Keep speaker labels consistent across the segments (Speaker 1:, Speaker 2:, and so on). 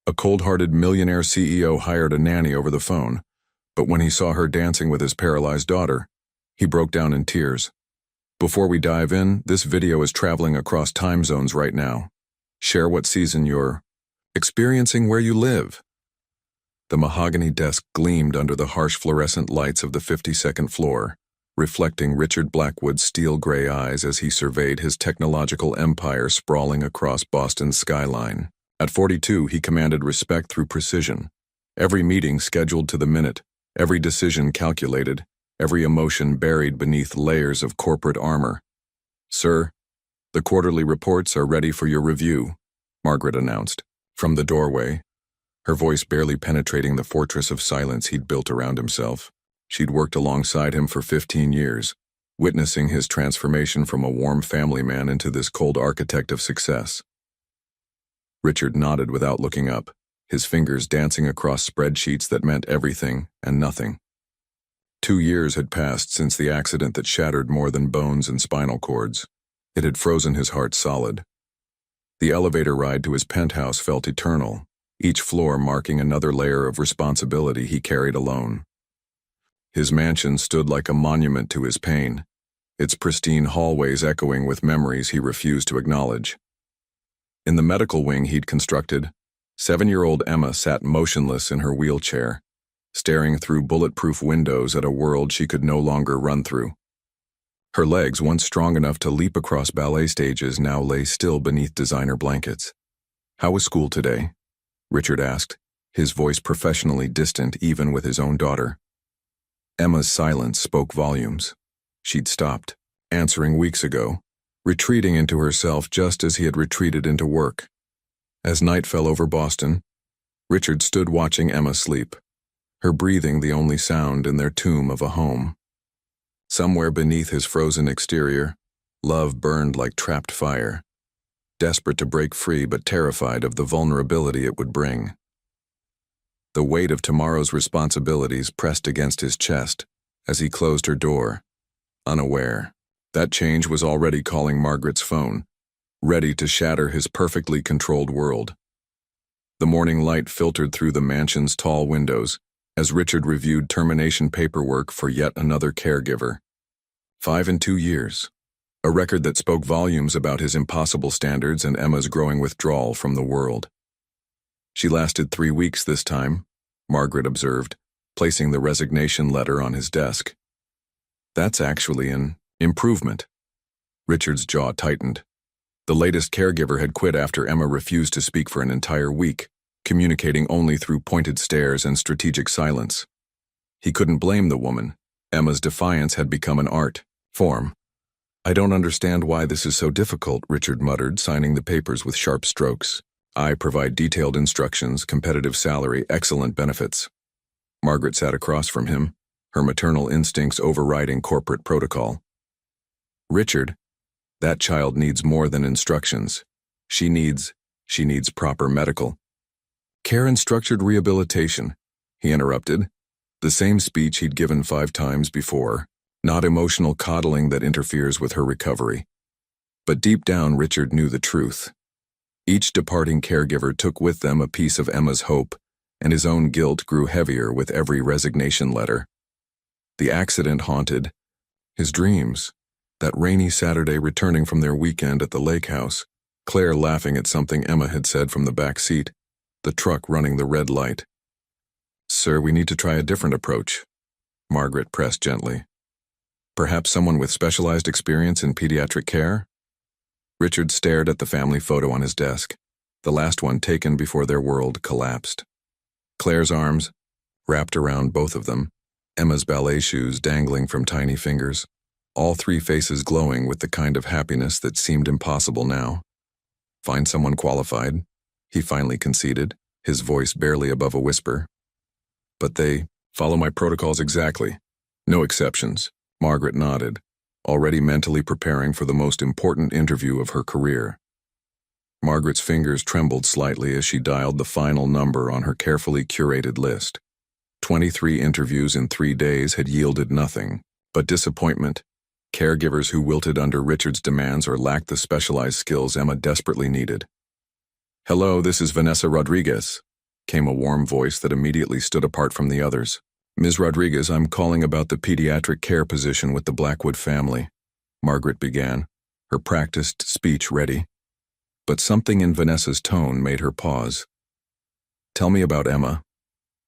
Speaker 1: A cold-hearted millionaire CEO hired a nanny over the phone, but when he saw her dancing with his paralyzed daughter, he broke down in tears. Before we dive in, this video is traveling across time zones right now. Share what season you're experiencing where you live. The mahogany desk gleamed under the harsh fluorescent lights of the 52nd floor, reflecting Richard Blackwood's steel-gray eyes as he surveyed his technological empire sprawling across Boston's skyline. At 42, he commanded respect through precision. Every meeting scheduled to the minute, every decision calculated, every emotion buried beneath layers of corporate armor. "Sir, the quarterly reports are ready for your review," Margaret announced. From the doorway, her voice barely penetrating the fortress of silence he'd built around himself. She'd worked alongside him for 15 years, witnessing his transformation from a warm family man into this cold architect of success. Richard nodded without looking up, his fingers dancing across spreadsheets that meant everything and nothing. 2 years had passed since the accident that shattered more than bones and spinal cords. It had frozen his heart solid. The elevator ride to his penthouse felt eternal, each floor marking another layer of responsibility he carried alone. His mansion stood like a monument to his pain, its pristine hallways echoing with memories he refused to acknowledge. In the medical wing he'd constructed, 7-year-old Emma sat motionless in her wheelchair, staring through bulletproof windows at a world she could no longer run through. Her legs, once strong enough to leap across ballet stages, now lay still beneath designer blankets. "How was school today?" Richard asked, his voice professionally distant even with his own daughter. Emma's silence spoke volumes. She'd stopped, answering weeks ago, retreating into herself just as he had retreated into work. As night fell over Boston, Richard stood watching Emma sleep, her breathing the only sound in their tomb of a home. Somewhere beneath his frozen exterior, love burned like trapped fire, desperate to break free but terrified of the vulnerability it would bring. The weight of tomorrow's responsibilities pressed against his chest as he closed her door, unaware. That change was already calling Margaret's phone, ready to shatter his perfectly controlled world. The morning light filtered through the mansion's tall windows as Richard reviewed termination paperwork for yet another caregiver. 5 in 2 years. A record that spoke volumes about his impossible standards and Emma's growing withdrawal from the world. "She lasted 3 weeks this time," Margaret observed, placing the resignation letter on his desk. "That's actually an improvement." Richard's jaw tightened. The latest caregiver had quit after Emma refused to speak for an entire week, communicating only through pointed stares and strategic silence. He couldn't blame the woman. Emma's defiance had become an art form. "I don't understand why this is so difficult," Richard muttered, signing the papers with sharp strokes. "I provide detailed instructions, competitive salary, excellent benefits." Margaret sat across from him, her maternal instincts overriding corporate protocol. "Richard, that child needs more than instructions. She needs proper medical care and structured rehabilitation," he interrupted, the same speech he'd given 5 times before, not emotional coddling that interferes with her recovery. But deep down, Richard knew the truth. Each departing caregiver took with them a piece of Emma's hope, and his own guilt grew heavier with every resignation letter. The accident haunted his dreams. That rainy Saturday returning from their weekend at the lake house, Claire laughing at something Emma had said from the back seat, the truck running the red light. "Sir, we need to try a different approach," Margaret pressed gently. "Perhaps someone with specialized experience in pediatric care?" Richard stared at the family photo on his desk, the last one taken before their world collapsed. Claire's arms wrapped around both of them, Emma's ballet shoes dangling from tiny fingers, all 3 faces glowing with the kind of happiness that seemed impossible now. "Find someone qualified," he finally conceded, his voice barely above a whisper. "But they follow my protocols exactly. No exceptions." Margaret nodded, already mentally preparing for the most important interview of her career. Margaret's fingers trembled slightly as she dialed the final number on her carefully curated list. 23 interviews in 3 days had yielded nothing but disappointment, caregivers who wilted under Richard's demands or lacked the specialized skills Emma desperately needed. "Hello, this is Vanessa Rodriguez," came a warm voice that immediately stood apart from the others. "Ms. Rodriguez, I'm calling about the pediatric care position with the Blackwood family," Margaret began, her practiced speech ready. But something in Vanessa's tone made her pause. "Tell me about Emma,"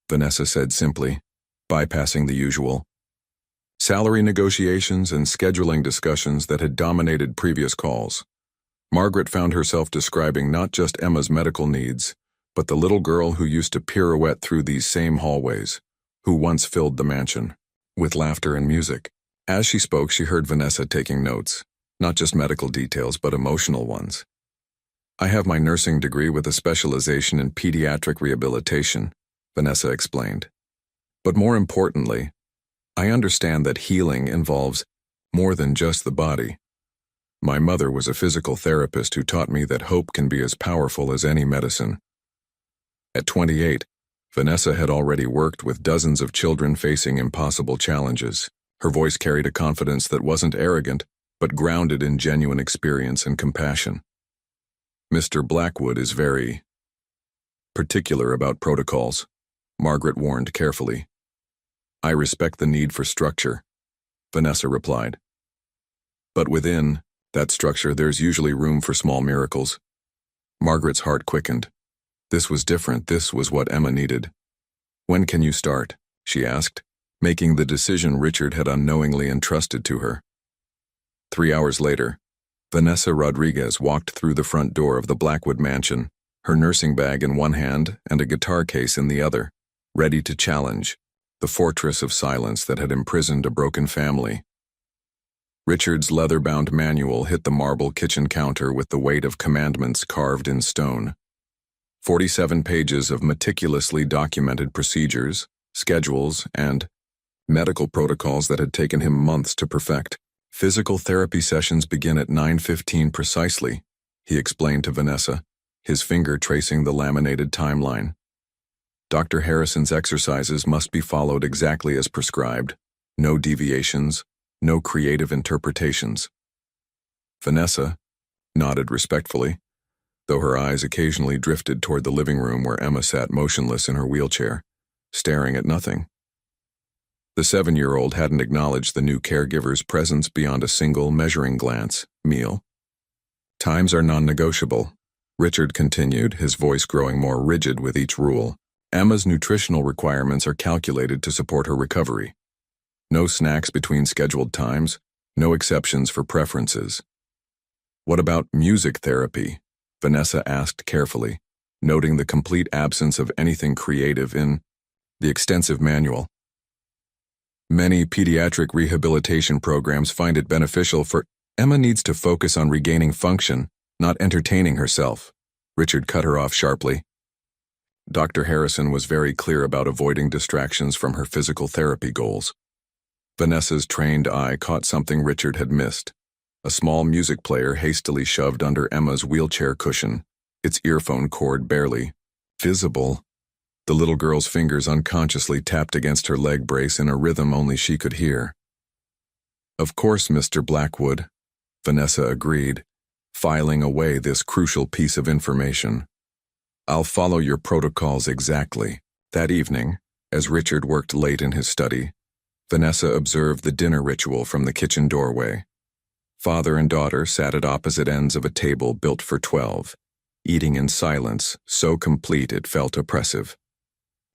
Speaker 1: Vanessa said simply, bypassing the usual salary negotiations and scheduling discussions that had dominated previous calls. Margaret found herself describing not just Emma's medical needs, but the little girl who used to pirouette through these same hallways, who once filled the mansion with laughter and music. As she spoke, she heard Vanessa taking notes, not just medical details, but emotional ones. "I have my nursing degree with a specialization in pediatric rehabilitation," Vanessa explained. "But more importantly, I understand that healing involves more than just the body. My mother was a physical therapist who taught me that hope can be as powerful as any medicine." At 28, Vanessa had already worked with dozens of children facing impossible challenges. Her voice carried a confidence that wasn't arrogant, but grounded in genuine experience and compassion. "Mr. Blackwood is very particular about protocols," Margaret warned carefully. "I respect the need for structure," Vanessa replied. "But within that structure, there's usually room for small miracles." Margaret's heart quickened. This was different. This was what Emma needed. "When can you start?" she asked, making the decision Richard had unknowingly entrusted to her. 3 hours later, Vanessa Rodriguez walked through the front door of the Blackwood mansion, her nursing bag in one hand and a guitar case in the other, ready to challenge the fortress of silence that had imprisoned a broken family. Richard's leather-bound manual hit the marble kitchen counter with the weight of commandments carved in stone. 47 pages of meticulously documented procedures, schedules, and medical protocols that had taken him months to perfect. "Physical therapy sessions begin at 9:15 precisely," he explained to Vanessa, his finger tracing the laminated timeline. "Dr. Harrison's exercises must be followed exactly as prescribed. No deviations, no creative interpretations." Vanessa nodded respectfully, though her eyes occasionally drifted toward the living room where Emma sat motionless in her wheelchair, staring at nothing. The 7-year-old hadn't acknowledged the new caregiver's presence beyond a single measuring glance. "Meal times are non-negotiable," Richard continued, his voice growing more rigid with each rule. "Emma's nutritional requirements are calculated to support her recovery. No snacks between scheduled times, no exceptions for preferences." "What about music therapy?" Vanessa asked carefully, noting the complete absence of anything creative in the extensive manual. "Many pediatric rehabilitation programs find it beneficial for Emma needs to focus on regaining function, not entertaining herself," Richard cut her off sharply. Dr. Harrison was very clear about avoiding distractions from her physical therapy goals. Vanessa's trained eye caught something Richard had missed. A small music player hastily shoved under Emma's wheelchair cushion, its earphone cord barely visible. The little girl's fingers unconsciously tapped against her leg brace in a rhythm only she could hear. "Of course, Mr. Blackwood," Vanessa agreed, filing away this crucial piece of information. "I'll follow your protocols exactly." That evening, as Richard worked late in his study, Vanessa observed the dinner ritual from the kitchen doorway. Father and daughter sat at opposite ends of a table built for 12, eating in silence, so complete it felt oppressive.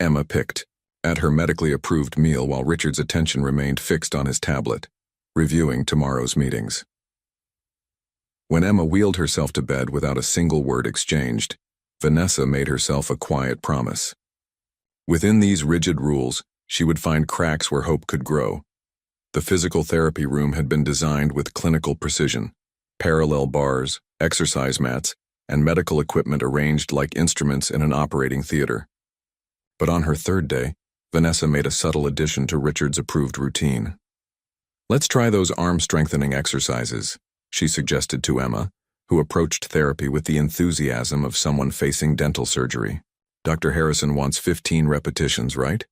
Speaker 1: Emma picked at her medically approved meal while Richard's attention remained fixed on his tablet, reviewing tomorrow's meetings. When Emma wheeled herself to bed without a single word exchanged, Vanessa made herself a quiet promise. Within these rigid rules, she would find cracks where hope could grow. The physical therapy room had been designed with clinical precision, parallel bars, exercise mats, and medical equipment arranged like instruments in an operating theater. But on her third day, Vanessa made a subtle addition to Richard's approved routine. "Let's try those arm-strengthening exercises," she suggested to Emma, who approached therapy with the enthusiasm of someone facing dental surgery. "Dr. Harrison wants 15 repetitions, right?"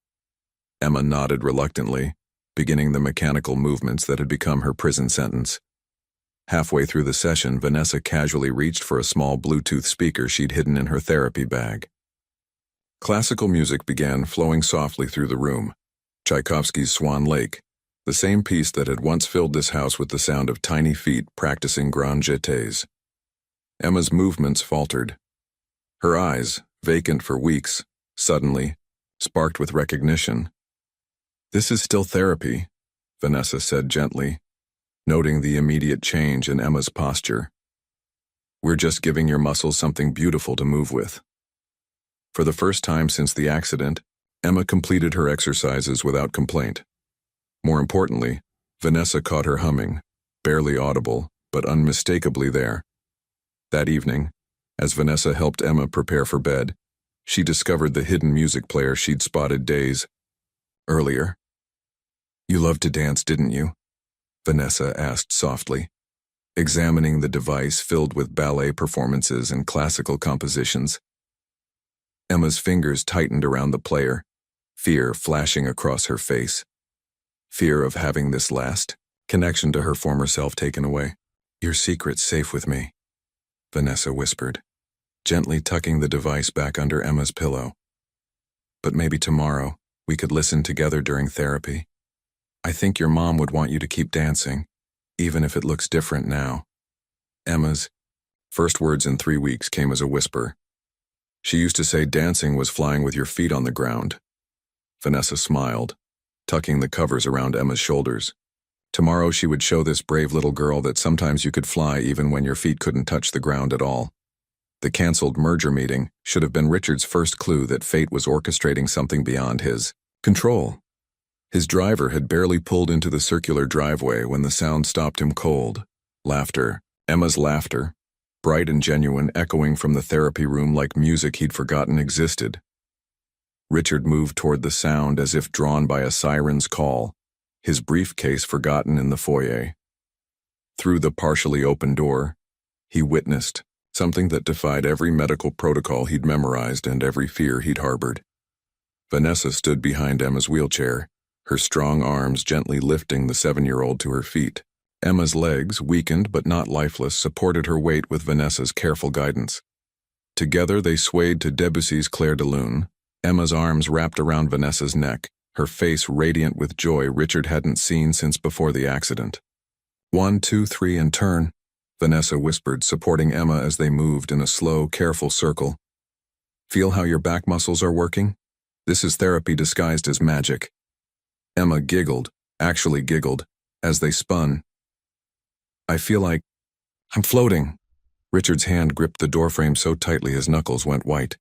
Speaker 1: Emma nodded reluctantly, beginning the mechanical movements that had become her prison sentence. Halfway through the session, Vanessa casually reached for a small Bluetooth speaker she'd hidden in her therapy bag. Classical music began flowing softly through the room. Tchaikovsky's Swan Lake, the same piece that had once filled this house with the sound of tiny feet practicing grand jetés. Emma's movements faltered. Her eyes, vacant for weeks, suddenly sparked with recognition. "This is still therapy," Vanessa said gently, noting the immediate change in Emma's posture. "We're just giving your muscles something beautiful to move with." For the first time since the accident, Emma completed her exercises without complaint. More importantly, Vanessa caught her humming, barely audible, but unmistakably there. That evening, as Vanessa helped Emma prepare for bed, she discovered the hidden music player she'd spotted days earlier. "You loved to dance, didn't you?" Vanessa asked softly, examining the device filled with ballet performances and classical compositions. Emma's fingers tightened around the player, fear flashing across her face. Fear of having this last connection to her former self taken away. "Your secret's safe with me," Vanessa whispered, gently tucking the device back under Emma's pillow. "But maybe tomorrow we could listen together during therapy. I think your mom would want you to keep dancing, even if it looks different now." Emma's first words in 3 weeks came as a whisper. She used to say dancing was flying with your feet on the ground. Vanessa smiled, tucking the covers around Emma's shoulders. Tomorrow she would show this brave little girl that sometimes you could fly even when your feet couldn't touch the ground at all. The canceled merger meeting should have been Richard's first clue that fate was orchestrating something beyond his control. His driver had barely pulled into the circular driveway when the sound stopped him cold. Laughter, Emma's laughter, bright and genuine, echoing from the therapy room like music he'd forgotten existed. Richard moved toward the sound as if drawn by a siren's call, his briefcase forgotten in the foyer. Through the partially open door, he witnessed something that defied every medical protocol he'd memorized and every fear he'd harbored. Vanessa stood behind Emma's wheelchair, her strong arms gently lifting the 7-year-old to her feet. Emma's legs, weakened but not lifeless, supported her weight with Vanessa's careful guidance. Together they swayed to Debussy's Clair de Lune, Emma's arms wrapped around Vanessa's neck, her face radiant with joy Richard hadn't seen since before the accident. 1, 2, 3, and turn, Vanessa whispered, supporting Emma as they moved in a slow, careful circle. "Feel how your back muscles are working? This is therapy disguised as magic." Emma giggled, actually giggled, as they spun. "I feel like I'm floating." Richard's hand gripped the doorframe so tightly his knuckles went white.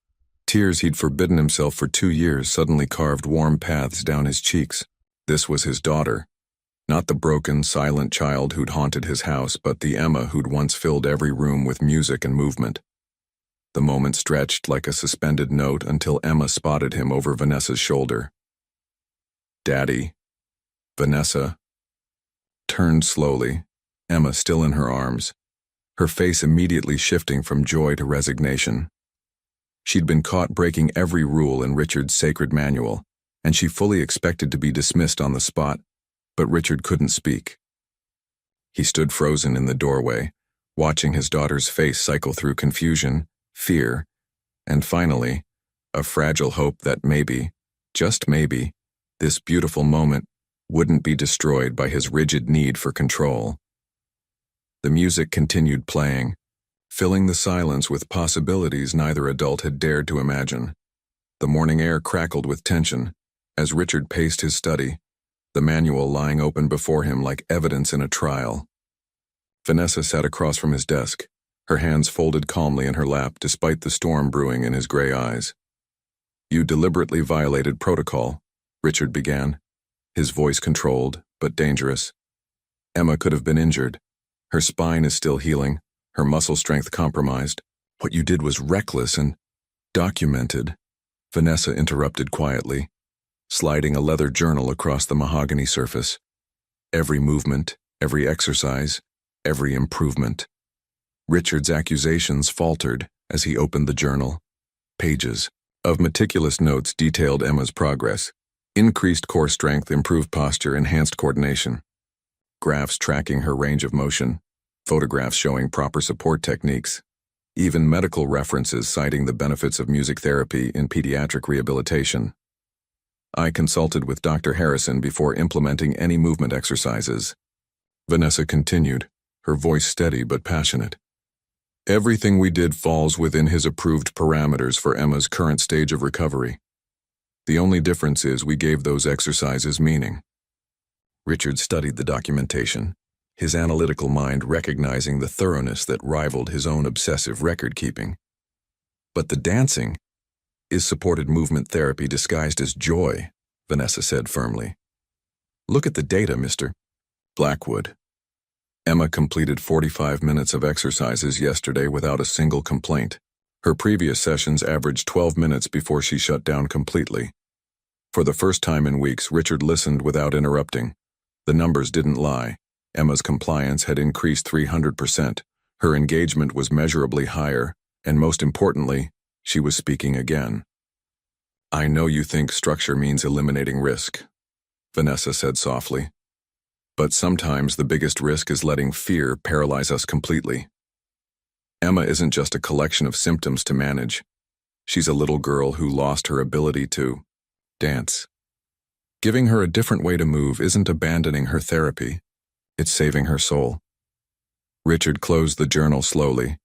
Speaker 1: Tears he'd forbidden himself for 2 years suddenly carved warm paths down his cheeks. This was his daughter. Not the broken, silent child who'd haunted his house, but the Emma who'd once filled every room with music and movement. The moment stretched like a suspended note until Emma spotted him over Vanessa's shoulder. "Daddy." Vanessa turned slowly, Emma still in her arms, her face immediately shifting from joy to resignation. She'd been caught breaking every rule in Richard's sacred manual, and she fully expected to be dismissed on the spot, but Richard couldn't speak. He stood frozen in the doorway, watching his daughter's face cycle through confusion, fear, and finally, a fragile hope that maybe, just maybe, this beautiful moment wouldn't be destroyed by his rigid need for control. The music continued playing, filling the silence with possibilities neither adult had dared to imagine. The morning air crackled with tension as Richard paced his study, the manual lying open before him like evidence in a trial. Vanessa sat across from his desk, her hands folded calmly in her lap despite the storm brewing in his gray eyes. "You deliberately violated protocol," Richard began, his voice controlled but dangerous. "Emma could have been injured. Her spine is still healing, her muscle strength compromised. What you did was reckless and documented," Vanessa interrupted quietly, sliding a leather journal across the mahogany surface. Every movement, every exercise, every improvement. Richard's accusations faltered as he opened the journal. Pages of meticulous notes detailed Emma's progress. Increased core strength, improved posture, enhanced coordination. Graphs tracking her range of motion. Photographs showing proper support techniques. even medical references citing the benefits of music therapy in pediatric rehabilitation. I consulted with Dr. Harrison before implementing any movement exercises. Vanessa continued, her voice steady but passionate. Everything we did falls within his approved parameters for Emma's current stage of recovery. The only difference is we gave those exercises meaning. Richard studied the documentation, his analytical mind recognizing the thoroughness that rivaled his own obsessive record-keeping. But the dancing is supported movement therapy disguised as joy, Vanessa said firmly. Look at the data, Mr. Blackwood. Emma completed 45 minutes of exercises yesterday without a single complaint. Her previous sessions averaged 12 minutes before she shut down completely. For the first time in weeks, Richard listened without interrupting. The numbers didn't lie. Emma's compliance had increased 300%. Her engagement was measurably higher, and most importantly, she was speaking again. I know you think structure means eliminating risk, Vanessa said softly. But sometimes the biggest risk is letting fear paralyze us completely. Emma isn't just a collection of symptoms to manage. She's a little girl who lost her ability to dance. Giving her a different way to move isn't abandoning her therapy. It's saving her soul. Richard closed the journal slowly,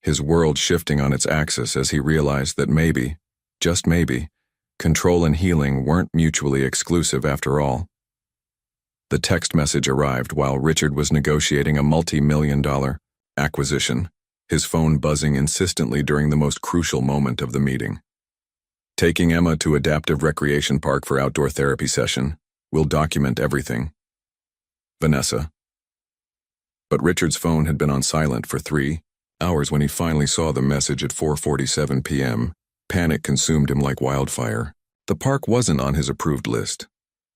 Speaker 1: his world shifting on its axis as he realized that maybe, just maybe, control and healing weren't mutually exclusive after all. The text message arrived while Richard was negotiating a multi-million-dollar acquisition, his phone buzzing insistently during the most crucial moment of the meeting. Taking Emma to Adaptive Recreation Park for outdoor therapy session. We'll document everything. Vanessa. But Richard's phone had been on silent for 3 hours when he finally saw the message at 4:47 p.m. Panic consumed him like wildfire. The park wasn't on his approved list.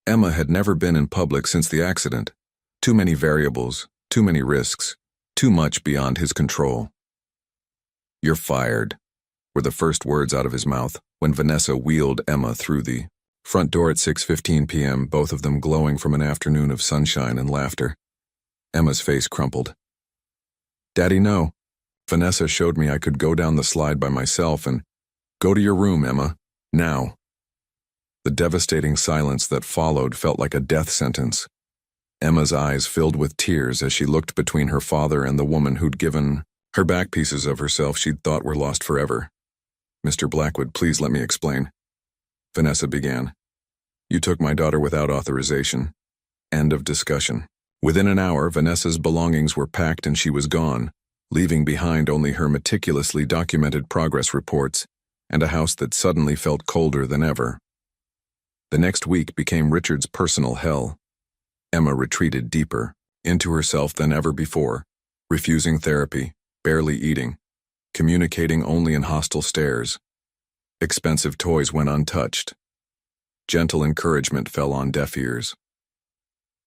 Speaker 1: Emma had never been in public since the accident. Too many variables, too many risks, too much beyond his control. You're fired, were the first words out of his mouth when Vanessa wheeled Emma through the front door at 6:15 p.m., both of them glowing from an afternoon of sunshine and laughter. Emma's face crumpled. Daddy, no. Vanessa showed me I could go down the slide by myself and go to your room, Emma, now. The devastating silence that followed felt like a death sentence. Emma's eyes filled with tears as she looked between her father and the woman who'd given her back pieces of herself she'd thought were lost forever. Mr. Blackwood, please let me explain. Vanessa began. You took my daughter without authorization. End of discussion. Within an hour, Vanessa's belongings were packed and she was gone, leaving behind only her meticulously documented progress reports and a house that suddenly felt colder than ever. The next week became Richard's personal hell. Emma retreated deeper into herself than ever before, refusing therapy, barely eating, communicating only in hostile stares. Expensive toys went untouched. Gentle encouragement fell on deaf ears.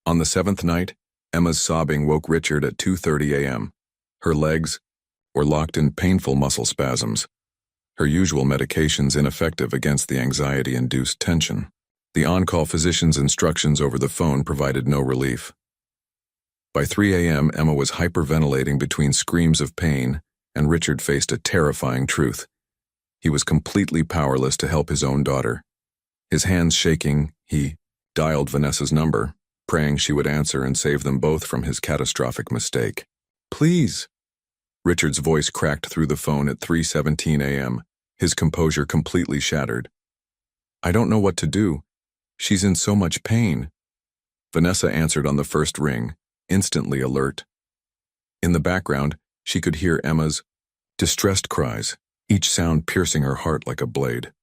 Speaker 1: On the 7th night, Emma's sobbing woke Richard at 2:30 a.m. Her legs were locked in painful muscle spasms, her usual medications ineffective against the anxiety-induced tension. The on-call physician's instructions over the phone provided no relief. By 3 a.m., Emma was hyperventilating between screams of pain, and Richard faced a terrifying truth. He was completely powerless to help his own daughter. His hands shaking, he dialed Vanessa's number, praying she would answer and save them both from his catastrophic mistake. Please. Richard's voice cracked through the phone at 3:17 a.m., his composure completely shattered. I don't know what to do. She's in so much pain. Vanessa answered on the first ring, instantly alert. In the background, she could hear Emma's distressed cries, each sound piercing her heart like a blade.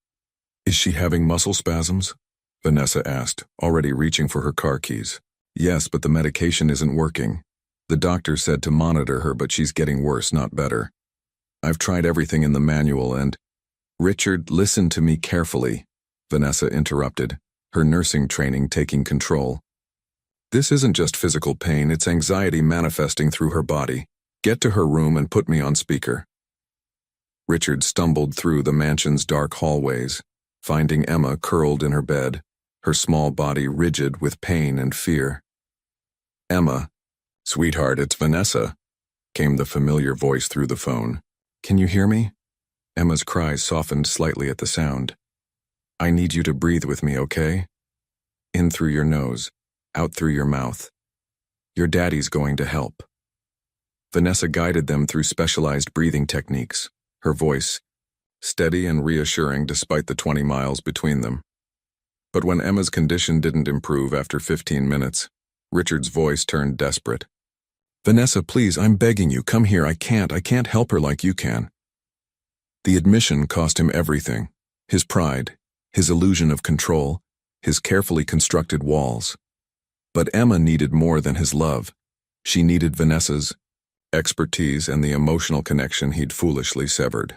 Speaker 1: Is she having muscle spasms? Vanessa asked, already reaching for her car keys. Yes, but the medication isn't working. The doctor said to monitor her, but she's getting worse, not better. I've tried everything in the manual and… Richard, listen to me carefully, Vanessa interrupted, her nursing training taking control. This isn't just physical pain, it's anxiety manifesting through her body. Get to her room and put me on speaker. Richard stumbled through the mansion's dark hallways, finding Emma curled in her bed, her small body rigid with pain and fear. Emma, sweetheart, it's Vanessa, came the familiar voice through the phone. Can you hear me? Emma's cries softened slightly at the sound. I need you to breathe with me, okay? In through your nose, out through your mouth. Your daddy's going to help. Vanessa guided them through specialized breathing techniques, her voice steady and reassuring despite the 20 miles between them. But when Emma's condition didn't improve after 15 minutes, Richard's voice turned desperate. Vanessa, please, I'm begging you, come here, I can't help her like you can. The admission cost him everything, his pride, his illusion of control, his carefully constructed walls. But Emma needed more than his love. She needed Vanessa's expertise and the emotional connection he'd foolishly severed.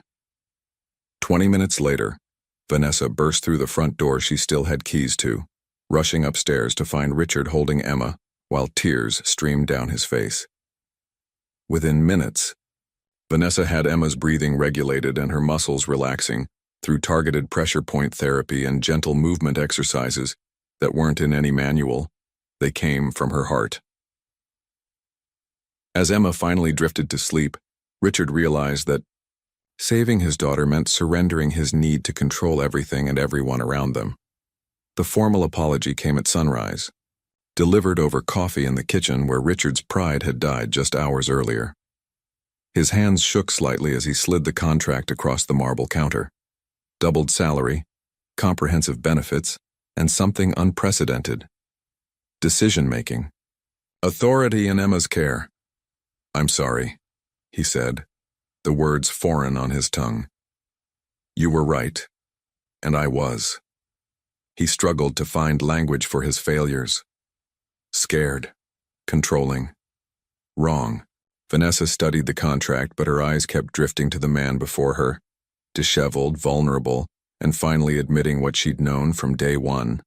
Speaker 1: 20 minutes later, Vanessa burst through the front door she still had keys to, rushing upstairs to find Richard holding Emma while tears streamed down his face. Within minutes, Vanessa had Emma's breathing regulated and her muscles relaxing through targeted pressure point therapy and gentle movement exercises that weren't in any manual. They came from her heart. As Emma finally drifted to sleep, Richard realized that saving his daughter meant surrendering his need to control everything and everyone around them. The formal apology came at sunrise, delivered over coffee in the kitchen where Richard's pride had died just hours earlier. His hands shook slightly as he slid the contract across the marble counter. Doubled salary, comprehensive benefits, and something unprecedented. Decision-making. Authority in Emma's care. I'm sorry, he said, the words foreign on his tongue. You were right, and I was. He struggled to find language for his failures. Scared, controlling, wrong. Vanessa studied the contract, but her eyes kept drifting to the man before her, disheveled, vulnerable, and finally admitting what she'd known from day one.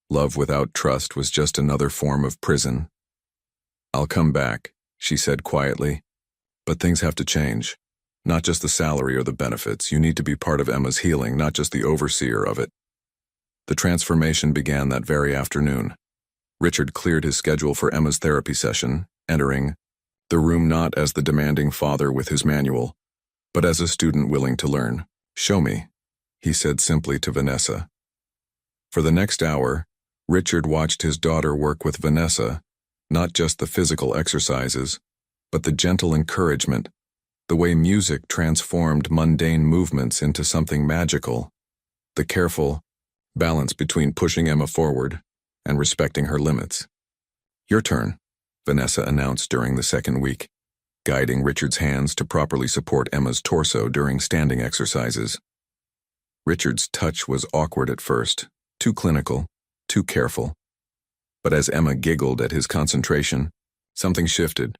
Speaker 1: Love without trust was just another form of prison. I'll come back, she said quietly. But things have to change. Not just the salary or the benefits. You need to be part of Emma's healing, not just the overseer of it. The transformation began that very afternoon. Richard cleared his schedule for Emma's therapy session, entering the room not as the demanding father with his manual, but as a student willing to learn. Show me, he said simply to Vanessa. For the next hour, Richard watched his daughter work with Vanessa, not just the physical exercises, but the gentle encouragement, the way music transformed mundane movements into something magical, the careful balance between pushing Emma forward and respecting her limits. Your turn, Vanessa announced during the second week, guiding Richard's hands to properly support Emma's torso during standing exercises. Richard's touch was awkward at first, too clinical, too careful. But as Emma giggled at his concentration, something shifted.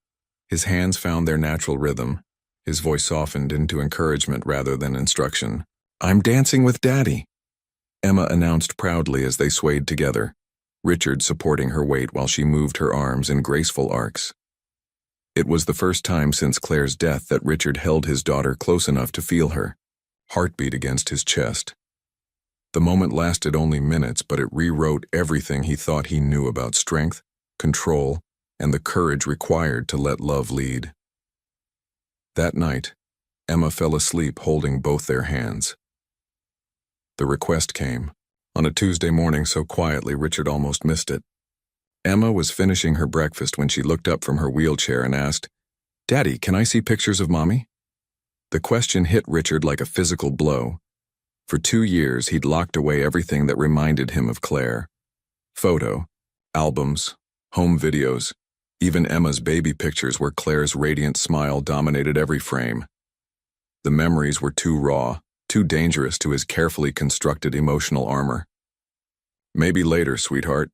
Speaker 1: His hands found their natural rhythm. His voice softened into encouragement rather than instruction. I'm dancing with Daddy, Emma announced proudly as they swayed together, Richard supporting her weight while she moved her arms in graceful arcs. It was the first time since Claire's death that Richard held his daughter close enough to feel her heartbeat against his chest. The moment lasted only minutes, but it rewrote everything he thought he knew about strength, control, and the courage required to let love lead. That night, Emma fell asleep holding both their hands. The request came, on a Tuesday morning so quietly Richard almost missed it. Emma was finishing her breakfast when she looked up from her wheelchair and asked, Daddy, can I see pictures of Mommy? The question hit Richard like a physical blow. For 2 years, he'd locked away everything that reminded him of Claire. Photo, albums, home videos, even Emma's baby pictures where Claire's radiant smile dominated every frame. The memories were too raw, too dangerous to his carefully constructed emotional armor. Maybe later, sweetheart.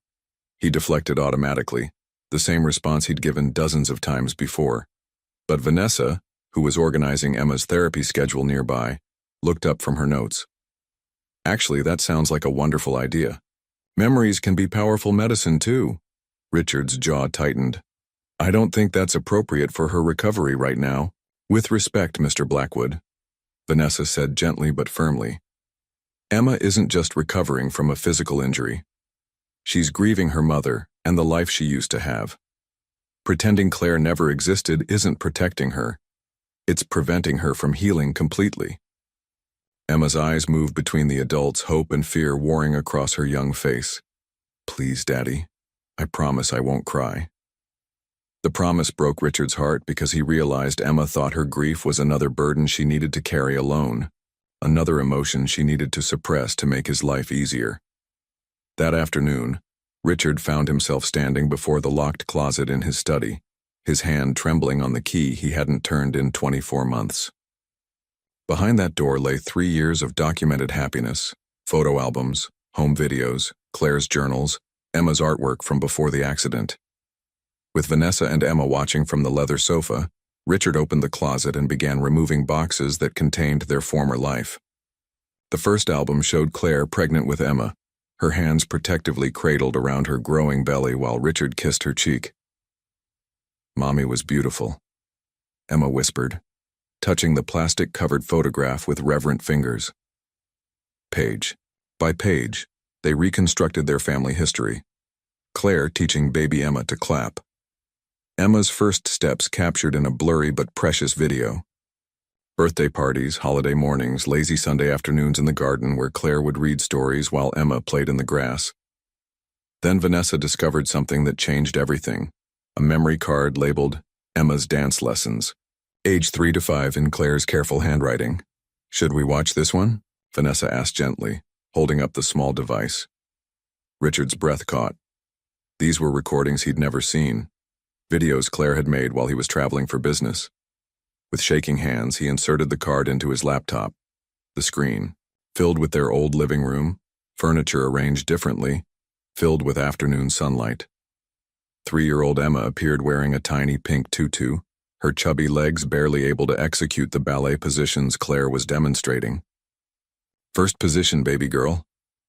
Speaker 1: He deflected automatically, the same response he'd given dozens of times before. But Vanessa, who was organizing Emma's therapy schedule nearby, looked up from her notes. Actually, that sounds like a wonderful idea. Memories can be powerful medicine too. Richard's jaw tightened. I don't think that's appropriate for her recovery right now. With respect, Mr. Blackwood, Vanessa said gently but firmly. Emma isn't just recovering from a physical injury. She's grieving her mother and the life she used to have. Pretending Claire never existed isn't protecting her. It's preventing her from healing completely. Emma's eyes moved between the adults, hope and fear warring across her young face. Please, Daddy. I promise I won't cry. The promise broke Richard's heart because he realized Emma thought her grief was another burden she needed to carry alone, another emotion she needed to suppress to make his life easier. That afternoon, Richard found himself standing before the locked closet in his study, his hand trembling on the key he hadn't turned in 24 months. Behind that door lay 3 years of documented happiness, photo albums, home videos, Claire's journals, Emma's artwork from before the accident. With Vanessa and Emma watching from the leather sofa, Richard opened the closet and began removing boxes that contained their former life. The first album showed Claire pregnant with Emma, her hands protectively cradled around her growing belly while Richard kissed her cheek. Mommy was beautiful, Emma whispered, touching the plastic-covered photograph with reverent fingers. Page by page, they reconstructed their family history, Claire teaching baby Emma to clap. Emma's first steps captured in a blurry but precious video. Birthday parties, holiday mornings, lazy Sunday afternoons in the garden where Claire would read stories while Emma played in the grass. Then Vanessa discovered something that changed everything, a memory card labeled Emma's dance lessons, age 3 to 5 in Claire's careful handwriting. Should we watch this one? Vanessa asked gently, holding up the small device. Richard's breath caught. These were recordings he'd never seen, videos Claire had made while he was traveling for business. With shaking hands, he inserted the card into his laptop. The screen, filled with their old living room, furniture arranged differently, filled with afternoon sunlight. 3-year-old Emma appeared wearing a tiny pink tutu, her chubby legs barely able to execute the ballet positions Claire was demonstrating. First position, baby girl.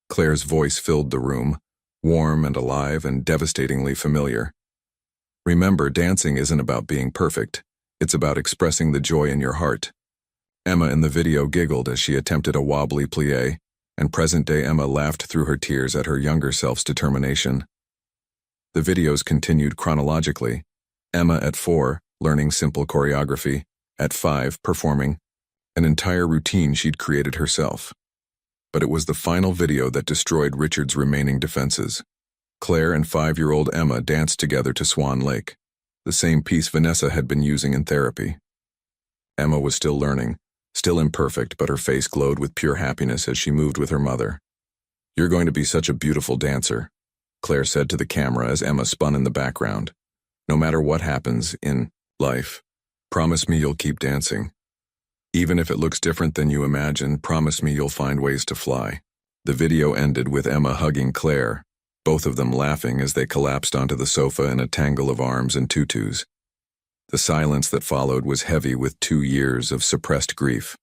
Speaker 1: Claire's voice filled the room, warm and alive and devastatingly familiar. Remember, dancing isn't about being perfect. It's about expressing the joy in your heart. Emma in the video giggled as she attempted a wobbly plie, and present-day Emma laughed through her tears at her younger self's determination. The videos continued chronologically. Emma at 4, learning simple choreography, at 5, performing, an entire routine she'd created herself. But it was the final video that destroyed Richard's remaining defenses. Claire and 5-year-old Emma danced together to Swan Lake, the same piece Vanessa had been using in therapy. Emma was still learning, still imperfect, but her face glowed with pure happiness as she moved with her mother. "You're going to be such a beautiful dancer," Claire said to the camera as Emma spun in the background. "No matter what happens in life, promise me you'll keep dancing. Even if it looks different than you imagine, promise me you'll find ways to fly." The video ended with Emma hugging Claire, both of them laughing as they collapsed onto the sofa in a tangle of arms and tutus. The silence that followed was heavy with 2 years of suppressed grief.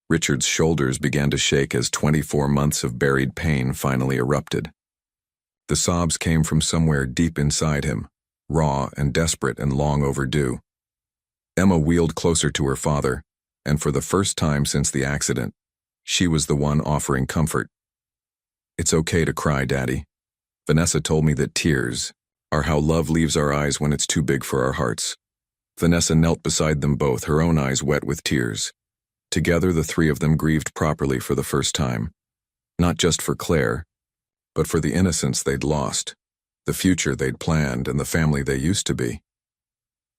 Speaker 1: Richard's shoulders began to shake as 24 months of buried pain finally erupted. The sobs came from somewhere deep inside him, raw and desperate and long overdue. Emma wheeled closer to her father, and for the first time since the accident, she was the one offering comfort. "It's okay to cry, Daddy. Vanessa told me that tears are how love leaves our eyes when it's too big for our hearts." Vanessa knelt beside them both, her own eyes wet with tears. Together, the 3 of them grieved properly for the first time, not just for Claire, but for the innocence they'd lost, the future they'd planned, and the family they used to be.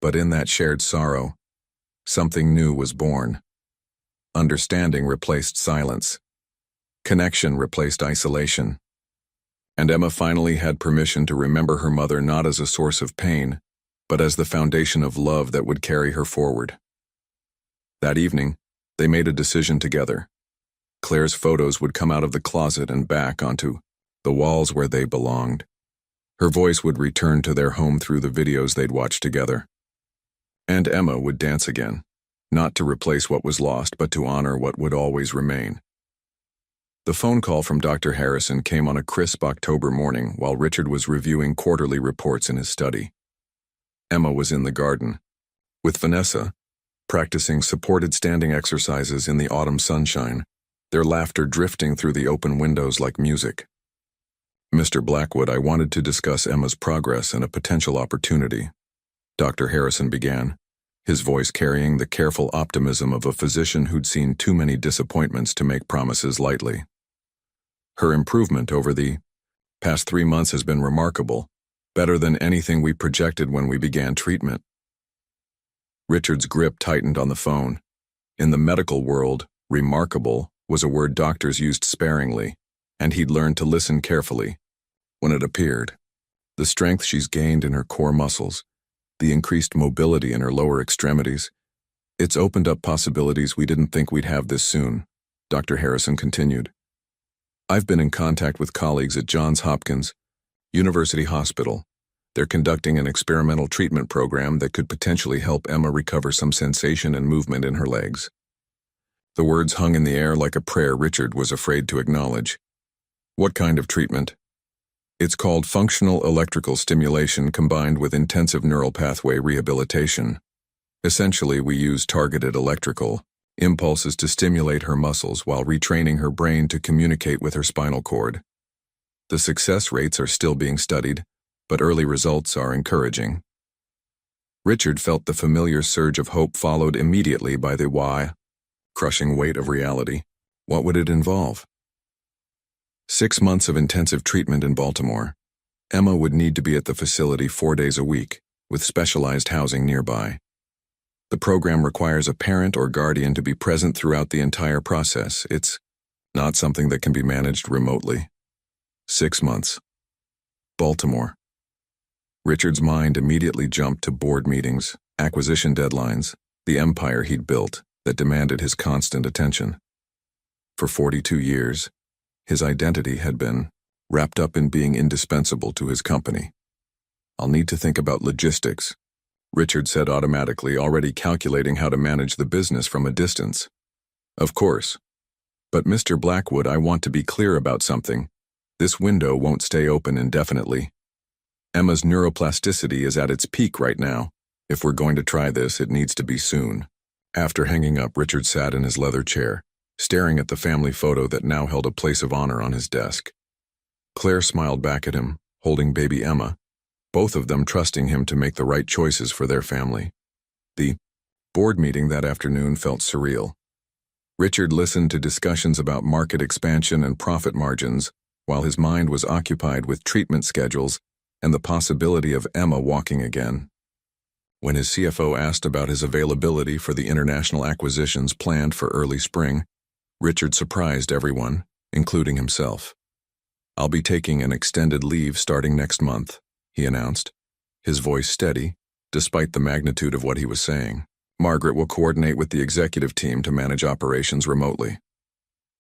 Speaker 1: But in that shared sorrow, something new was born. Understanding replaced silence. Connection replaced isolation. And Emma finally had permission to remember her mother not as a source of pain, but as the foundation of love that would carry her forward. That evening, they made a decision together. Claire's photos would come out of the closet and back onto the walls where they belonged. Her voice would return to their home through the videos they'd watched together. And Emma would dance again, not to replace what was lost, but to honor what would always remain. The phone call from Dr. Harrison came on a crisp October morning while Richard was reviewing quarterly reports in his study. Emma was in the garden, with Vanessa, practicing supported standing exercises in the autumn sunshine, their laughter drifting through the open windows like music. "Mr. Blackwood, I wanted to discuss Emma's progress and a potential opportunity," Dr. Harrison began, his voice carrying the careful optimism of a physician who'd seen too many disappointments to make promises lightly. Her improvement over the past 3 months has been remarkable, better than anything we projected when we began treatment. Richard's grip tightened on the phone. In the medical world, remarkable was a word doctors used sparingly, and he'd learned to listen carefully when it appeared. The strength she's gained in her core muscles, the increased mobility in her lower extremities, it's opened up possibilities we didn't think we'd have this soon, Dr. Harrison continued. I've been in contact with colleagues at Johns Hopkins University Hospital. They're conducting an experimental treatment program that could potentially help Emma recover some sensation and movement in her legs. The words hung in the air like a prayer Richard was afraid to acknowledge. What kind of treatment? It's called functional electrical stimulation combined with intensive neural pathway rehabilitation. Essentially, we use targeted electrical impulses to stimulate her muscles while retraining her brain to communicate with her spinal cord. The success rates are still being studied, but early results are encouraging. Richard felt the familiar surge of hope followed immediately by the crushing weight of reality. What would it involve? 6 months of intensive treatment in Baltimore. Emma would need to be at the facility 4 days a week, with specialized housing nearby. The program requires a parent or guardian to be present throughout the entire process. It's not something that can be managed remotely. 6 months. Baltimore. Richard's mind immediately jumped to board meetings, acquisition deadlines, the empire he'd built that demanded his constant attention. For 42 years, his identity had been wrapped up in being indispensable to his company. I'll need to think about logistics, Richard said automatically, already calculating how to manage the business from a distance. Of course. But Mr. Blackwood, I want to be clear about something. This window won't stay open indefinitely. Emma's neuroplasticity is at its peak right now. If we're going to try this, it needs to be soon. After hanging up, Richard sat in his leather chair, staring at the family photo that now held a place of honor on his desk. Claire smiled back at him, holding baby Emma, both of them trusting him to make the right choices for their family. The board meeting that afternoon felt surreal. Richard listened to discussions about market expansion and profit margins, while his mind was occupied with treatment schedules and the possibility of Emma walking again. When his CFO asked about his availability for the international acquisitions planned for early spring, Richard surprised everyone, including himself. I'll be taking an extended leave starting next month, he announced, his voice steady, despite the magnitude of what he was saying. Margaret will coordinate with the executive team to manage operations remotely.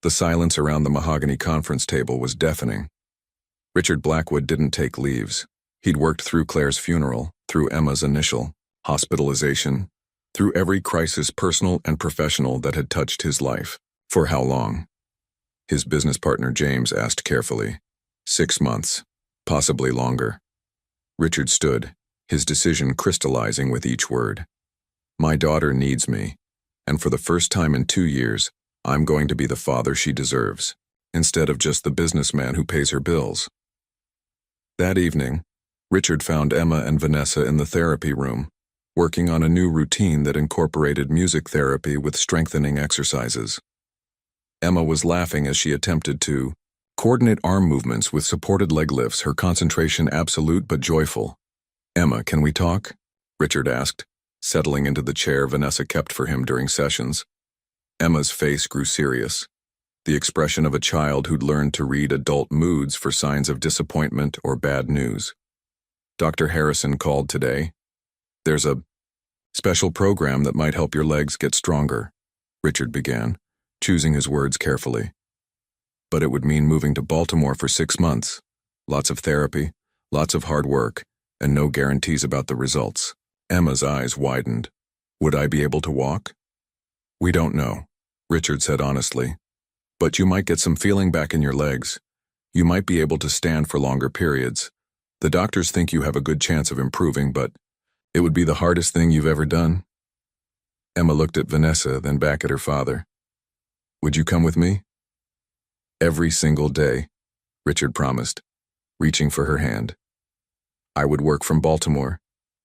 Speaker 1: The silence around the mahogany conference table was deafening. Richard Blackwood didn't take leaves. He'd worked through Claire's funeral, through Emma's initial hospitalization, through every crisis, personal and professional, that had touched his life. For how long? His business partner James asked carefully. 6 months, possibly longer. Richard stood, his decision crystallizing with each word. My daughter needs me, and for the first time in 2 years, I'm going to be the father she deserves, instead of just the businessman who pays her bills. That evening, Richard found Emma and Vanessa in the therapy room, working on a new routine that incorporated music therapy with strengthening exercises. Emma was laughing as she attempted to coordinate arm movements with supported leg lifts, her concentration absolute but joyful. Emma, can we talk? Richard asked, settling into the chair Vanessa kept for him during sessions. Emma's face grew serious, the expression of a child who'd learned to read adult moods for signs of disappointment or bad news. Dr. Harrison called today. There's a special program that might help your legs get stronger, Richard began, choosing his words carefully. But it would mean moving to Baltimore for 6 months. Lots of therapy, lots of hard work, and no guarantees about the results. Emma's eyes widened. Would I be able to walk? We don't know, Richard said honestly. But you might get some feeling back in your legs. You might be able to stand for longer periods. The doctors think you have a good chance of improving, but it would be the hardest thing you've ever done. Emma looked at Vanessa, then back at her father. Would you come with me? Every single day, Richard promised, reaching for her hand. I would work from Baltimore,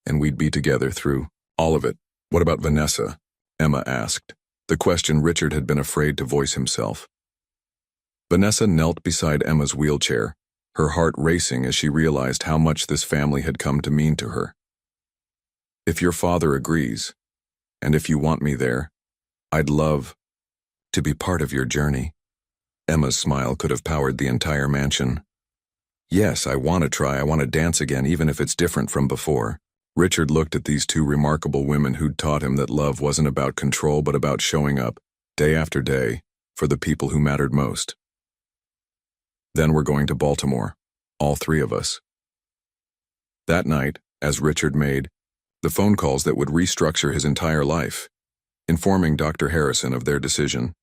Speaker 1: and we'd be together through all of it. What about Vanessa? Emma asked, the question Richard had been afraid to voice himself. Vanessa knelt beside Emma's wheelchair, her heart racing as she realized how much this family had come to mean to her. If your father agrees, and if you want me there, I'd love to be part of your journey. Emma's smile could have powered the entire mansion. Yes, I want to try. I want to dance again, even if it's different from before. Richard looked at these two remarkable women who'd taught him that love wasn't about control but about showing up, day after day, for the people who mattered most. Then we're going to Baltimore, all three of us. That night, as Richard made the phone calls that would restructure his entire life, informing Dr. Harrison of their decision,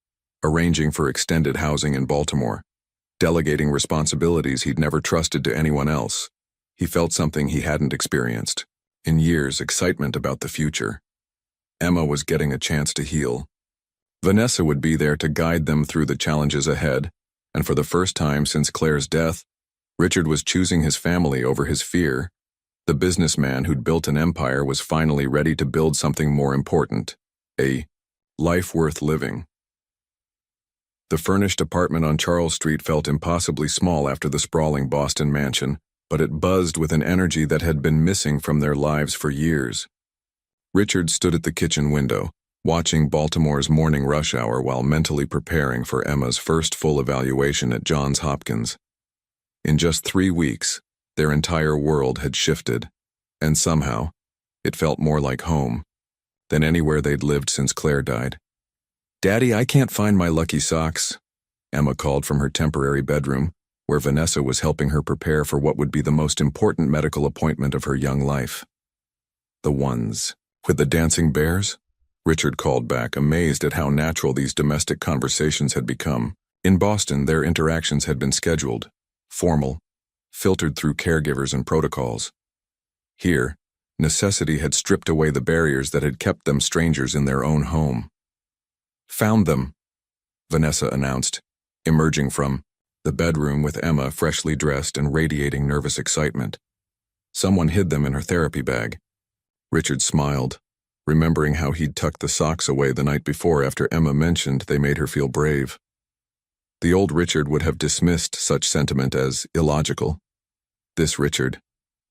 Speaker 1: arranging for extended housing in Baltimore, delegating responsibilities he'd never trusted to anyone else, he felt something he hadn't experienced in years, excitement about the future. Emma was getting a chance to heal. Vanessa would be there to guide them through the challenges ahead, and for the first time since Claire's death, Richard was choosing his family over his fear. The businessman who'd built an empire was finally ready to build something more important, a life worth living. The furnished apartment on Charles Street felt impossibly small after the sprawling Boston mansion, but it buzzed with an energy that had been missing from their lives for years. Richard stood at the kitchen window, watching Baltimore's morning rush hour while mentally preparing for Emma's first full evaluation at Johns Hopkins. In just 3 weeks, their entire world had shifted, and somehow, it felt more like home than anywhere they'd lived since Claire died. "Daddy, I can't find my lucky socks," Emma called from her temporary bedroom, where Vanessa was helping her prepare for what would be the most important medical appointment of her young life. "The ones with the dancing bears?" Richard called back, amazed at how natural these domestic conversations had become. In Boston, their interactions had been scheduled, formal, filtered through caregivers and protocols. Here, necessity had stripped away the barriers that had kept them strangers in their own home. "Found them," Vanessa announced, emerging from the bedroom with Emma freshly dressed and radiating nervous excitement. Someone hid them in her therapy bag. Richard smiled, remembering how he'd tucked the socks away the night before after Emma mentioned they made her feel brave. The old Richard would have dismissed such sentiment as illogical. This Richard,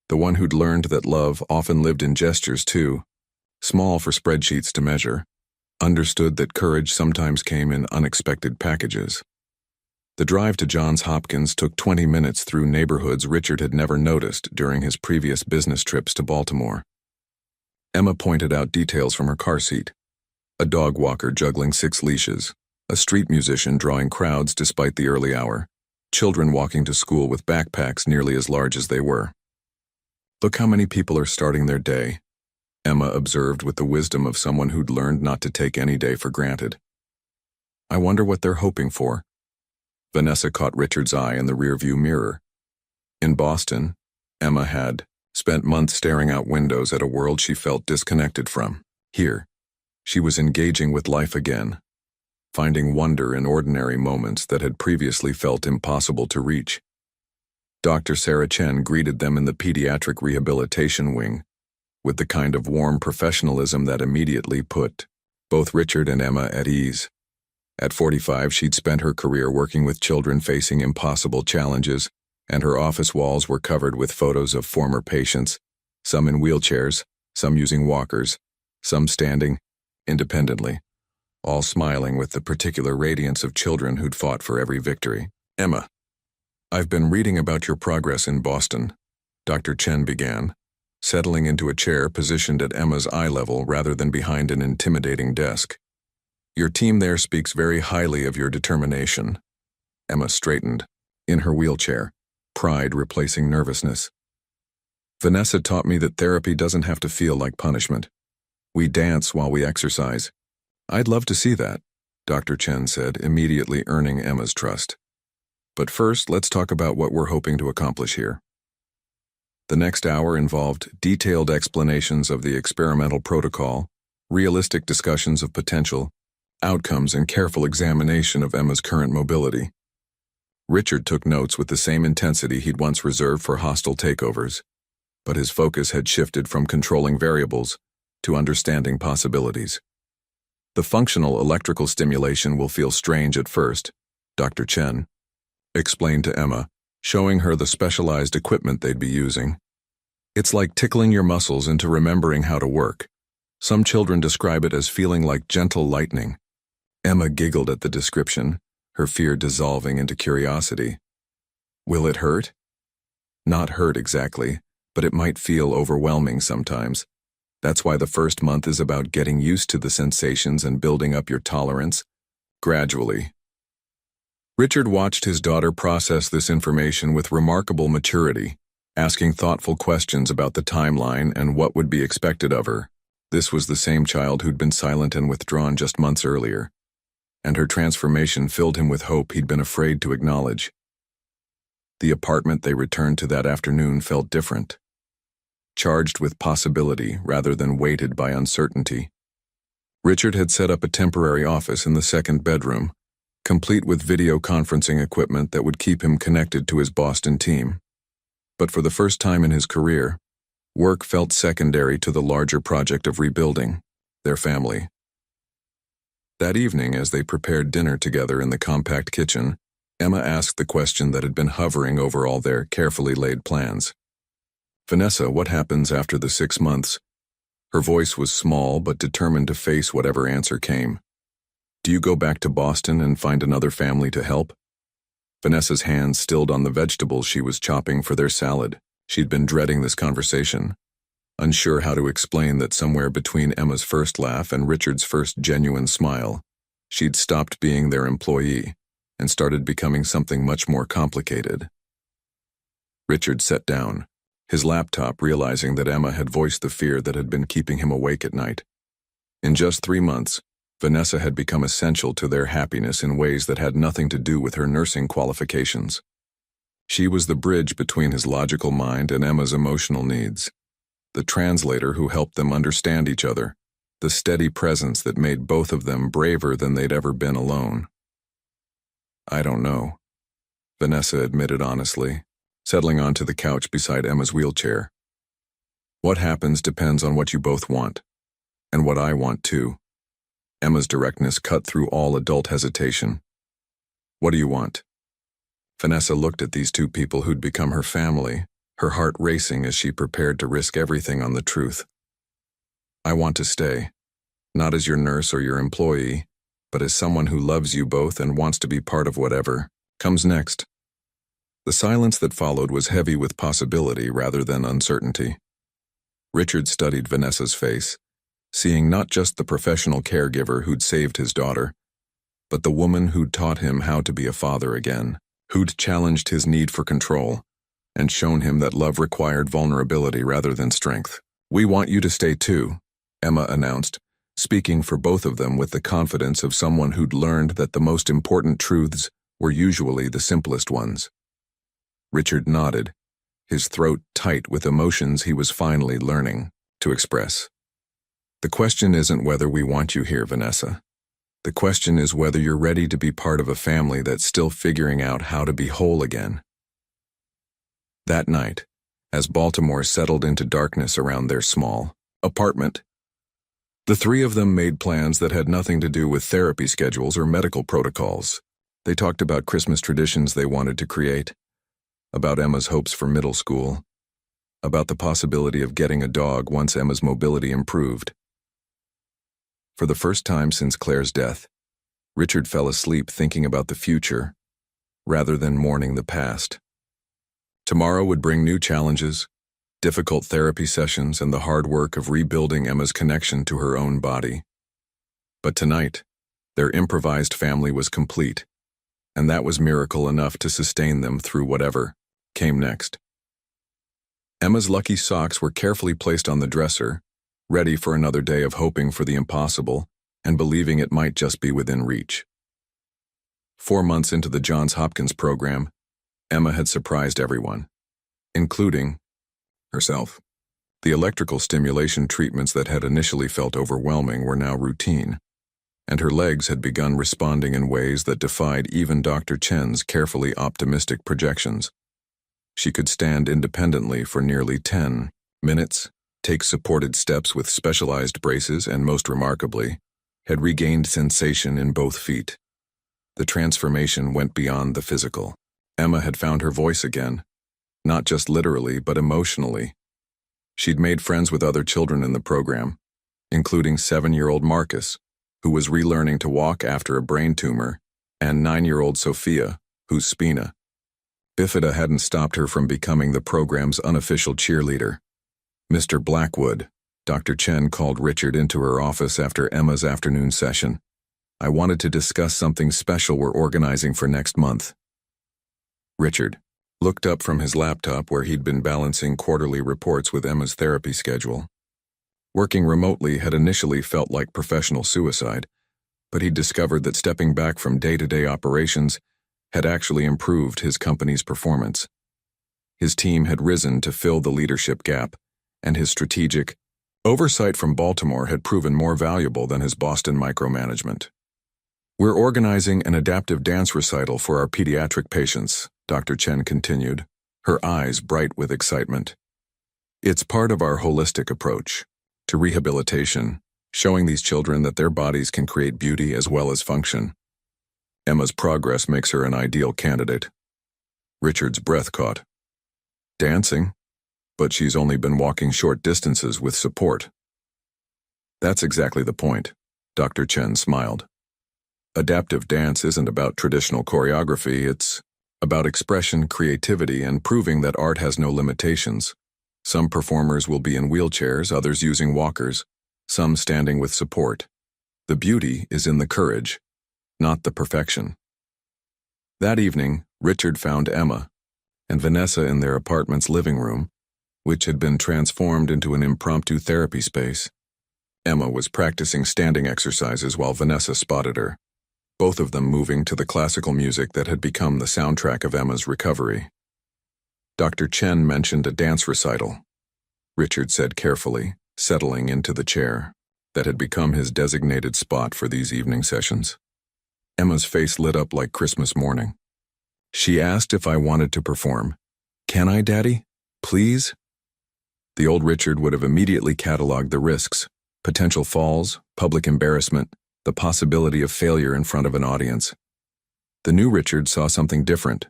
Speaker 1: the one who'd learned that love often lived in gestures too, small for spreadsheets to measure, understood that courage sometimes came in unexpected packages. The drive to Johns Hopkins took 20 minutes through neighborhoods Richard had never noticed during his previous business trips to Baltimore. Emma pointed out details from her car seat: a dog walker juggling 6 leashes, a street musician drawing crowds despite the early hour, children walking to school with backpacks nearly as large as they were. "Look how many people are starting their day," Emma observed with the wisdom of someone who'd learned not to take any day for granted. "I wonder what they're hoping for." Vanessa caught Richard's eye in the rearview mirror. In Boston, Emma had spent months staring out windows at a world she felt disconnected from. Here, she was engaging with life again, finding wonder in ordinary moments that had previously felt impossible to reach. Dr. Sarah Chen greeted them in the pediatric rehabilitation wing, with the kind of warm professionalism that immediately put both Richard and Emma at ease. At 45, she'd spent her career working with children facing impossible challenges, and her office walls were covered with photos of former patients, some in wheelchairs, some using walkers, some standing independently, all smiling with the particular radiance of children who'd fought for every victory. "Emma, I've been reading about your progress in Boston," Dr. Chen began, settling into a chair positioned at Emma's eye level rather than behind an intimidating desk. "Your team there speaks very highly of your determination." Emma straightened, in her wheelchair, pride replacing nervousness. "Vanessa taught me that therapy doesn't have to feel like punishment. We dance while we exercise." "I'd love to see that," Dr. Chen said, immediately earning Emma's trust. "But first, let's talk about what we're hoping to accomplish here." The next hour involved detailed explanations of the experimental protocol, realistic discussions of potential outcomes, and careful examination of Emma's current mobility. Richard took notes with the same intensity he'd once reserved for hostile takeovers, but his focus had shifted from controlling variables to understanding possibilities. The functional electrical stimulation will feel strange at first, Dr. Chen explained to Emma, showing her the specialized equipment they'd be using. It's like tickling your muscles into remembering how to work. Some children describe it as feeling like gentle lightning. Emma giggled at the description, her fear dissolving into curiosity. Will it hurt? Not hurt exactly, but it might feel overwhelming sometimes. That's why the first month is about getting used to the sensations and building up your tolerance, gradually. Richard watched his daughter process this information with remarkable maturity, asking thoughtful questions about the timeline and what would be expected of her. This was the same child who'd been silent and withdrawn just months earlier, and her transformation filled him with hope he'd been afraid to acknowledge. The apartment they returned to that afternoon felt different, charged with possibility rather than weighted by uncertainty. Richard had set up a temporary office in the second bedroom, complete with video conferencing equipment that would keep him connected to his Boston team. But for the first time in his career, work felt secondary to the larger project of rebuilding their family. That evening, as they prepared dinner together in the compact kitchen, Emma asked the question that had been hovering over all their carefully laid plans. "Vanessa, what happens after the 6 months?" Her voice was small but determined to face whatever answer came. "Do you go back to Boston and find another family to help?" Vanessa's hands stilled on the vegetables she was chopping for their salad. She'd been dreading this conversation, unsure how to explain that somewhere between Emma's first laugh and Richard's first genuine smile, she'd stopped being their employee and started becoming something much more complicated. Richard sat down, his laptop, realizing that Emma had voiced the fear that had been keeping him awake at night. In just 3 months, Vanessa had become essential to their happiness in ways that had nothing to do with her nursing qualifications. She was the bridge between his logical mind and Emma's emotional needs, the translator who helped them understand each other, the steady presence that made both of them braver than they'd ever been alone. "I don't know," Vanessa admitted honestly, settling onto the couch beside Emma's wheelchair. "What happens depends on what you both want, and what I want too." Emma's directness cut through all adult hesitation. "What do you want?" Vanessa looked at these two people who'd become her family, her heart racing as she prepared to risk everything on the truth. "I want to stay, not as your nurse or your employee, but as someone who loves you both and wants to be part of whatever comes next." The silence that followed was heavy with possibility rather than uncertainty. Richard studied Vanessa's face, seeing not just the professional caregiver who'd saved his daughter, but the woman who'd taught him how to be a father again, who'd challenged his need for control, and shown him that love required vulnerability rather than strength. "We want you to stay too," Emma announced, speaking for both of them with the confidence of someone who'd learned that the most important truths were usually the simplest ones. Richard nodded, his throat tight with emotions he was finally learning to express. "The question isn't whether we want you here, Vanessa. The question is whether you're ready to be part of a family that's still figuring out how to be whole again." That night, as Baltimore settled into darkness around their small apartment, the three of them made plans that had nothing to do with therapy schedules or medical protocols. They talked about Christmas traditions they wanted to create, about Emma's hopes for middle school, about the possibility of getting a dog once Emma's mobility improved. For the first time since Claire's death, Richard fell asleep thinking about the future, rather than mourning the past. Tomorrow would bring new challenges, difficult therapy sessions, and the hard work of rebuilding Emma's connection to her own body. But tonight, their improvised family was complete, and that was miracle enough to sustain them through whatever came next. Emma's lucky socks were carefully placed on the dresser, ready for another day of hoping for the impossible and believing it might just be within reach. 4 months into the Johns Hopkins program, Emma had surprised everyone, including herself. The electrical stimulation treatments that had initially felt overwhelming were now routine, and her legs had begun responding in ways that defied even Dr. Chen's carefully optimistic projections. She could stand independently for nearly 10 minutes, take supported steps with specialized braces, and most remarkably, had regained sensation in both feet. The transformation went beyond the physical. Emma had found her voice again, not just literally, but emotionally. She'd made friends with other children in the program, including 7-year-old Marcus, who was relearning to walk after a brain tumor, and 9-year-old Sophia, whose spina bifida hadn't stopped her from becoming the program's unofficial cheerleader. Mr. Blackwood, Dr. Chen called Richard into her office after Emma's afternoon session. "I wanted to discuss something special we're organizing for next month." Richard looked up from his laptop where he'd been balancing quarterly reports with Emma's therapy schedule. Working remotely had initially felt like professional suicide, but he'd discovered that stepping back from day-to-day operations had actually improved his company's performance. His team had risen to fill the leadership gap, and his strategic oversight from Baltimore had proven more valuable than his Boston micromanagement. "We're organizing an adaptive dance recital for our pediatric patients," Dr. Chen continued, her eyes bright with excitement. "It's part of our holistic approach to rehabilitation, showing these children that their bodies can create beauty as well as function. Emma's progress makes her an ideal candidate." Richard's breath caught. "Dancing? But she's only been walking short distances with support." "That's exactly the point," Dr. Chen smiled. "Adaptive dance isn't about traditional choreography, it's about expression, creativity, and proving that art has no limitations. Some performers will be in wheelchairs, others using walkers, some standing with support. The beauty is in the courage, not the perfection." That evening, Richard found Emma and Vanessa in their apartment's living room, which had been transformed into an impromptu therapy space. Emma was practicing standing exercises while Vanessa spotted her, both of them moving to the classical music that had become the soundtrack of Emma's recovery. Dr. Chen mentioned a dance recital, Richard said carefully, settling into the chair that had become his designated spot for these evening sessions. Emma's face lit up like Christmas morning. "She asked if I wanted to perform. Can I, Daddy? Please?" The old Richard would have immediately cataloged the risks: potential falls, public embarrassment, the possibility of failure in front of an audience. The new Richard saw something different,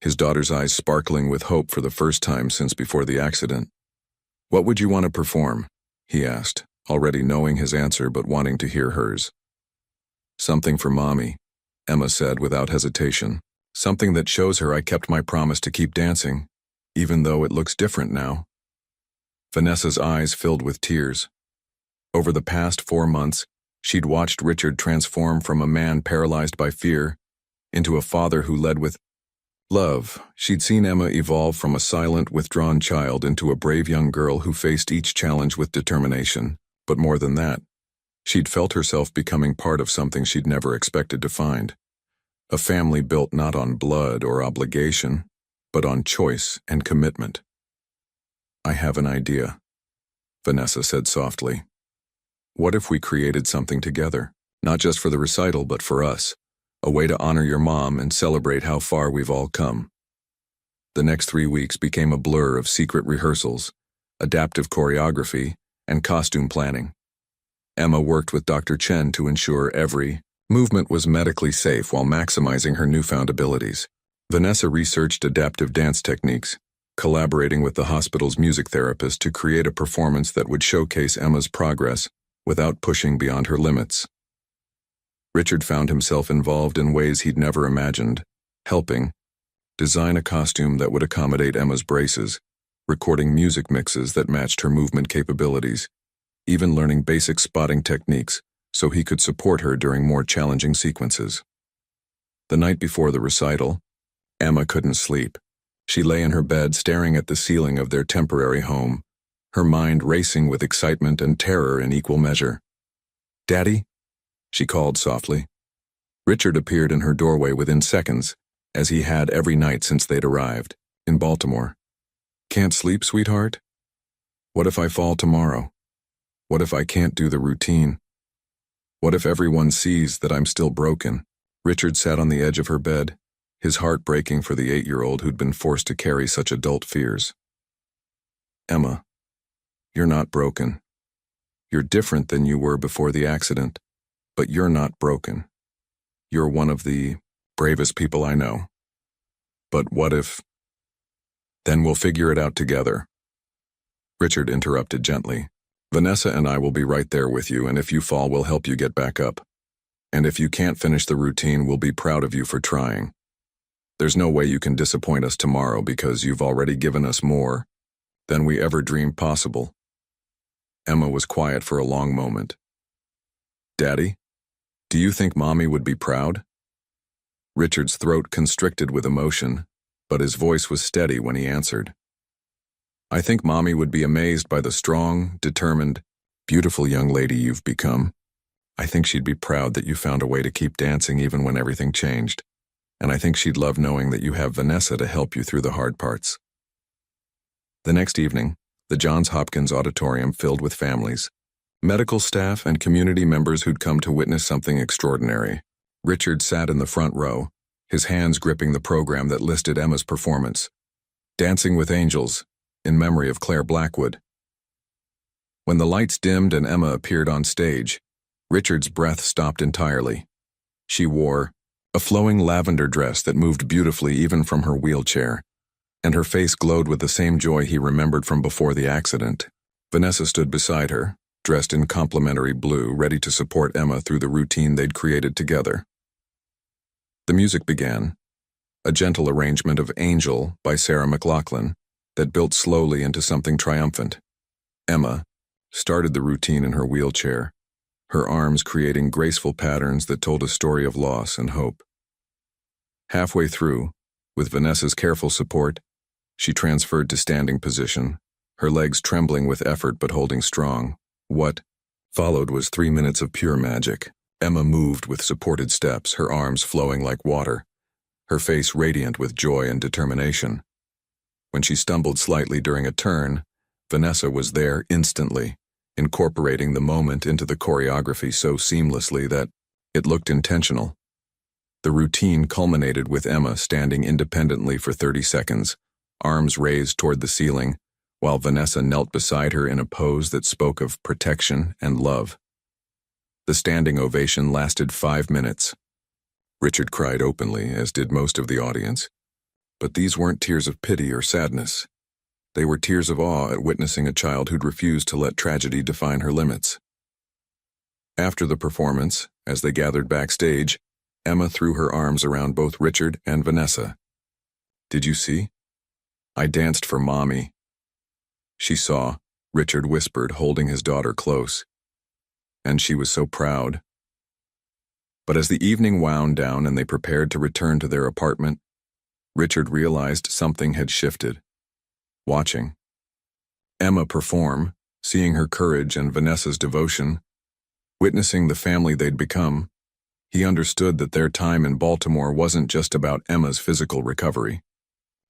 Speaker 1: his daughter's eyes sparkling with hope for the first time since before the accident. "What would you want to perform?" he asked, already knowing his answer but wanting to hear hers. "Something for Mommy," Emma said without hesitation. "Something that shows her I kept my promise to keep dancing, even though it looks different now." Vanessa's eyes filled with tears. Over the past 4 months, she'd watched Richard transform from a man paralyzed by fear into a father who led with love. She'd seen Emma evolve from a silent, withdrawn child into a brave young girl who faced each challenge with determination. But more than that, she'd felt herself becoming part of something she'd never expected to find. A family built not on blood or obligation, but on choice and commitment. "I have an idea," Vanessa said softly. "What if we created something together? Not just for the recital, but for us. A way to honor your mom and celebrate how far we've all come." The next 3 weeks became a blur of secret rehearsals, adaptive choreography, and costume planning. Emma worked with Dr. Chen to ensure every movement was medically safe while maximizing her newfound abilities. Vanessa researched adaptive dance techniques, collaborating with the hospital's music therapist to create a performance that would showcase Emma's progress without pushing beyond her limits. Richard found himself involved in ways he'd never imagined, helping design a costume that would accommodate Emma's braces, recording music mixes that matched her movement capabilities, even learning basic spotting techniques so he could support her during more challenging sequences. The night before the recital, Emma couldn't sleep. She lay in her bed staring at the ceiling of their temporary home, her mind racing with excitement and terror in equal measure. "Daddy?" she called softly. Richard appeared in her doorway within seconds, as he had every night since they'd arrived, in Baltimore. "Can't sleep, sweetheart? What if I fall tomorrow? What if I can't do the routine? What if everyone sees that I'm still broken?" Richard sat on the edge of her bed, his heart breaking for the 8-year-old who'd been forced to carry such adult fears. "Emma," You're not broken. You're different than you were before the accident, but you're not broken. You're one of the bravest people I know. But what if? Then we'll figure it out together. Richard interrupted gently. Vanessa and I will be right there with you, and if you fall, we'll help you get back up. And if you can't finish the routine, we'll be proud of you for trying. There's no way you can disappoint us tomorrow because you've already given us more than we ever dreamed possible. Emma was quiet for a long moment. Daddy, do you think Mommy would be proud? Richard's throat constricted with emotion, but his voice was steady when he answered. I think Mommy would be amazed by the strong, determined, beautiful young lady you've become. I think she'd be proud that you found a way to keep dancing even when everything changed. And I think she'd love knowing that you have Vanessa to help you through the hard parts. The next evening, the Johns Hopkins Auditorium filled with families, medical staff, and community members who'd come to witness something extraordinary. Richard sat in the front row, his hands gripping the program that listed Emma's performance, Dancing with Angels, in memory of Claire Blackwood. When the lights dimmed and Emma appeared on stage, Richard's breath stopped entirely. She wore a flowing lavender dress that moved beautifully even from her wheelchair, and her face glowed with the same joy he remembered from before the accident. Vanessa stood beside her, dressed in complementary blue, ready to support Emma through the routine they'd created together. The music began, a gentle arrangement of Angel by Sarah McLachlan that built slowly into something triumphant. Emma started the routine in her wheelchair, her arms creating graceful patterns that told a story of loss and hope. Halfway through, with Vanessa's careful support, she transferred to standing position, her legs trembling with effort but holding strong. What followed was 3 minutes of pure magic. Emma moved with supported steps, her arms flowing like water, her face radiant with joy and determination. When she stumbled slightly during a turn, Vanessa was there instantly, incorporating the moment into the choreography so seamlessly that it looked intentional. The routine culminated with Emma standing independently for 30 seconds, arms raised toward the ceiling, while Vanessa knelt beside her in a pose that spoke of protection and love. The standing ovation lasted 5 minutes. Richard cried openly, as did most of the audience. But these weren't tears of pity or sadness. They were tears of awe at witnessing a child who'd refused to let tragedy define her limits. After the performance, as they gathered backstage, Emma threw her arms around both Richard and Vanessa. Did you see? I danced for Mommy. She saw, Richard whispered, holding his daughter close. And she was so proud. But as the evening wound down and they prepared to return to their apartment, Richard realized something had shifted. Watching Emma perform, seeing her courage and Vanessa's devotion, witnessing the family they'd become, he understood that their time in Baltimore wasn't just about Emma's physical recovery.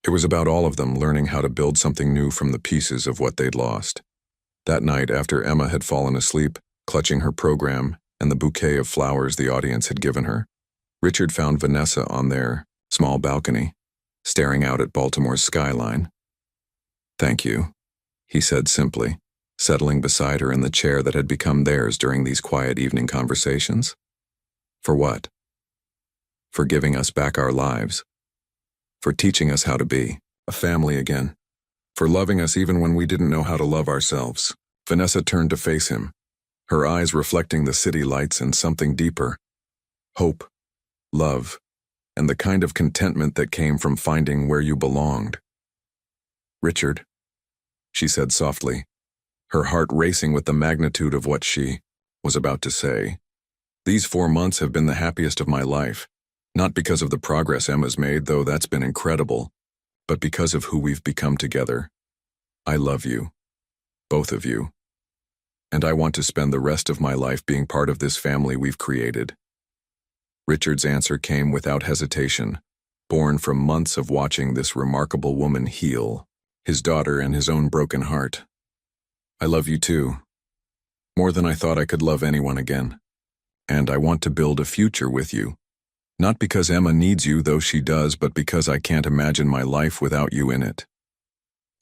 Speaker 1: It was about all of them learning how to build something new from the pieces of what they'd lost. That night, after Emma had fallen asleep, clutching her program and the bouquet of flowers the audience had given her, Richard found Vanessa on their small balcony, staring out at Baltimore's skyline. Thank you, he said simply, settling beside her in the chair that had become theirs during these quiet evening conversations. For what? For giving us back our lives. For teaching us how to be a family again. For loving us even when we didn't know how to love ourselves. Vanessa turned to face him, her eyes reflecting the city lights and something deeper. Hope, love, and the kind of contentment that came from finding where you belonged. Richard, she said softly, her heart racing with the magnitude of what she was about to say. These 4 months have been the happiest of my life, not because of the progress Emma's made, though that's been incredible, but because of who we've become together. I love you, both of you, and I want to spend the rest of my life being part of this family we've created. Richard's answer came without hesitation, born from months of watching this remarkable woman heal, his daughter and his own broken heart. I love you too, more than I thought I could love anyone again. And I want to build a future with you. Not because Emma needs you, though she does, but because I can't imagine my life without you in it.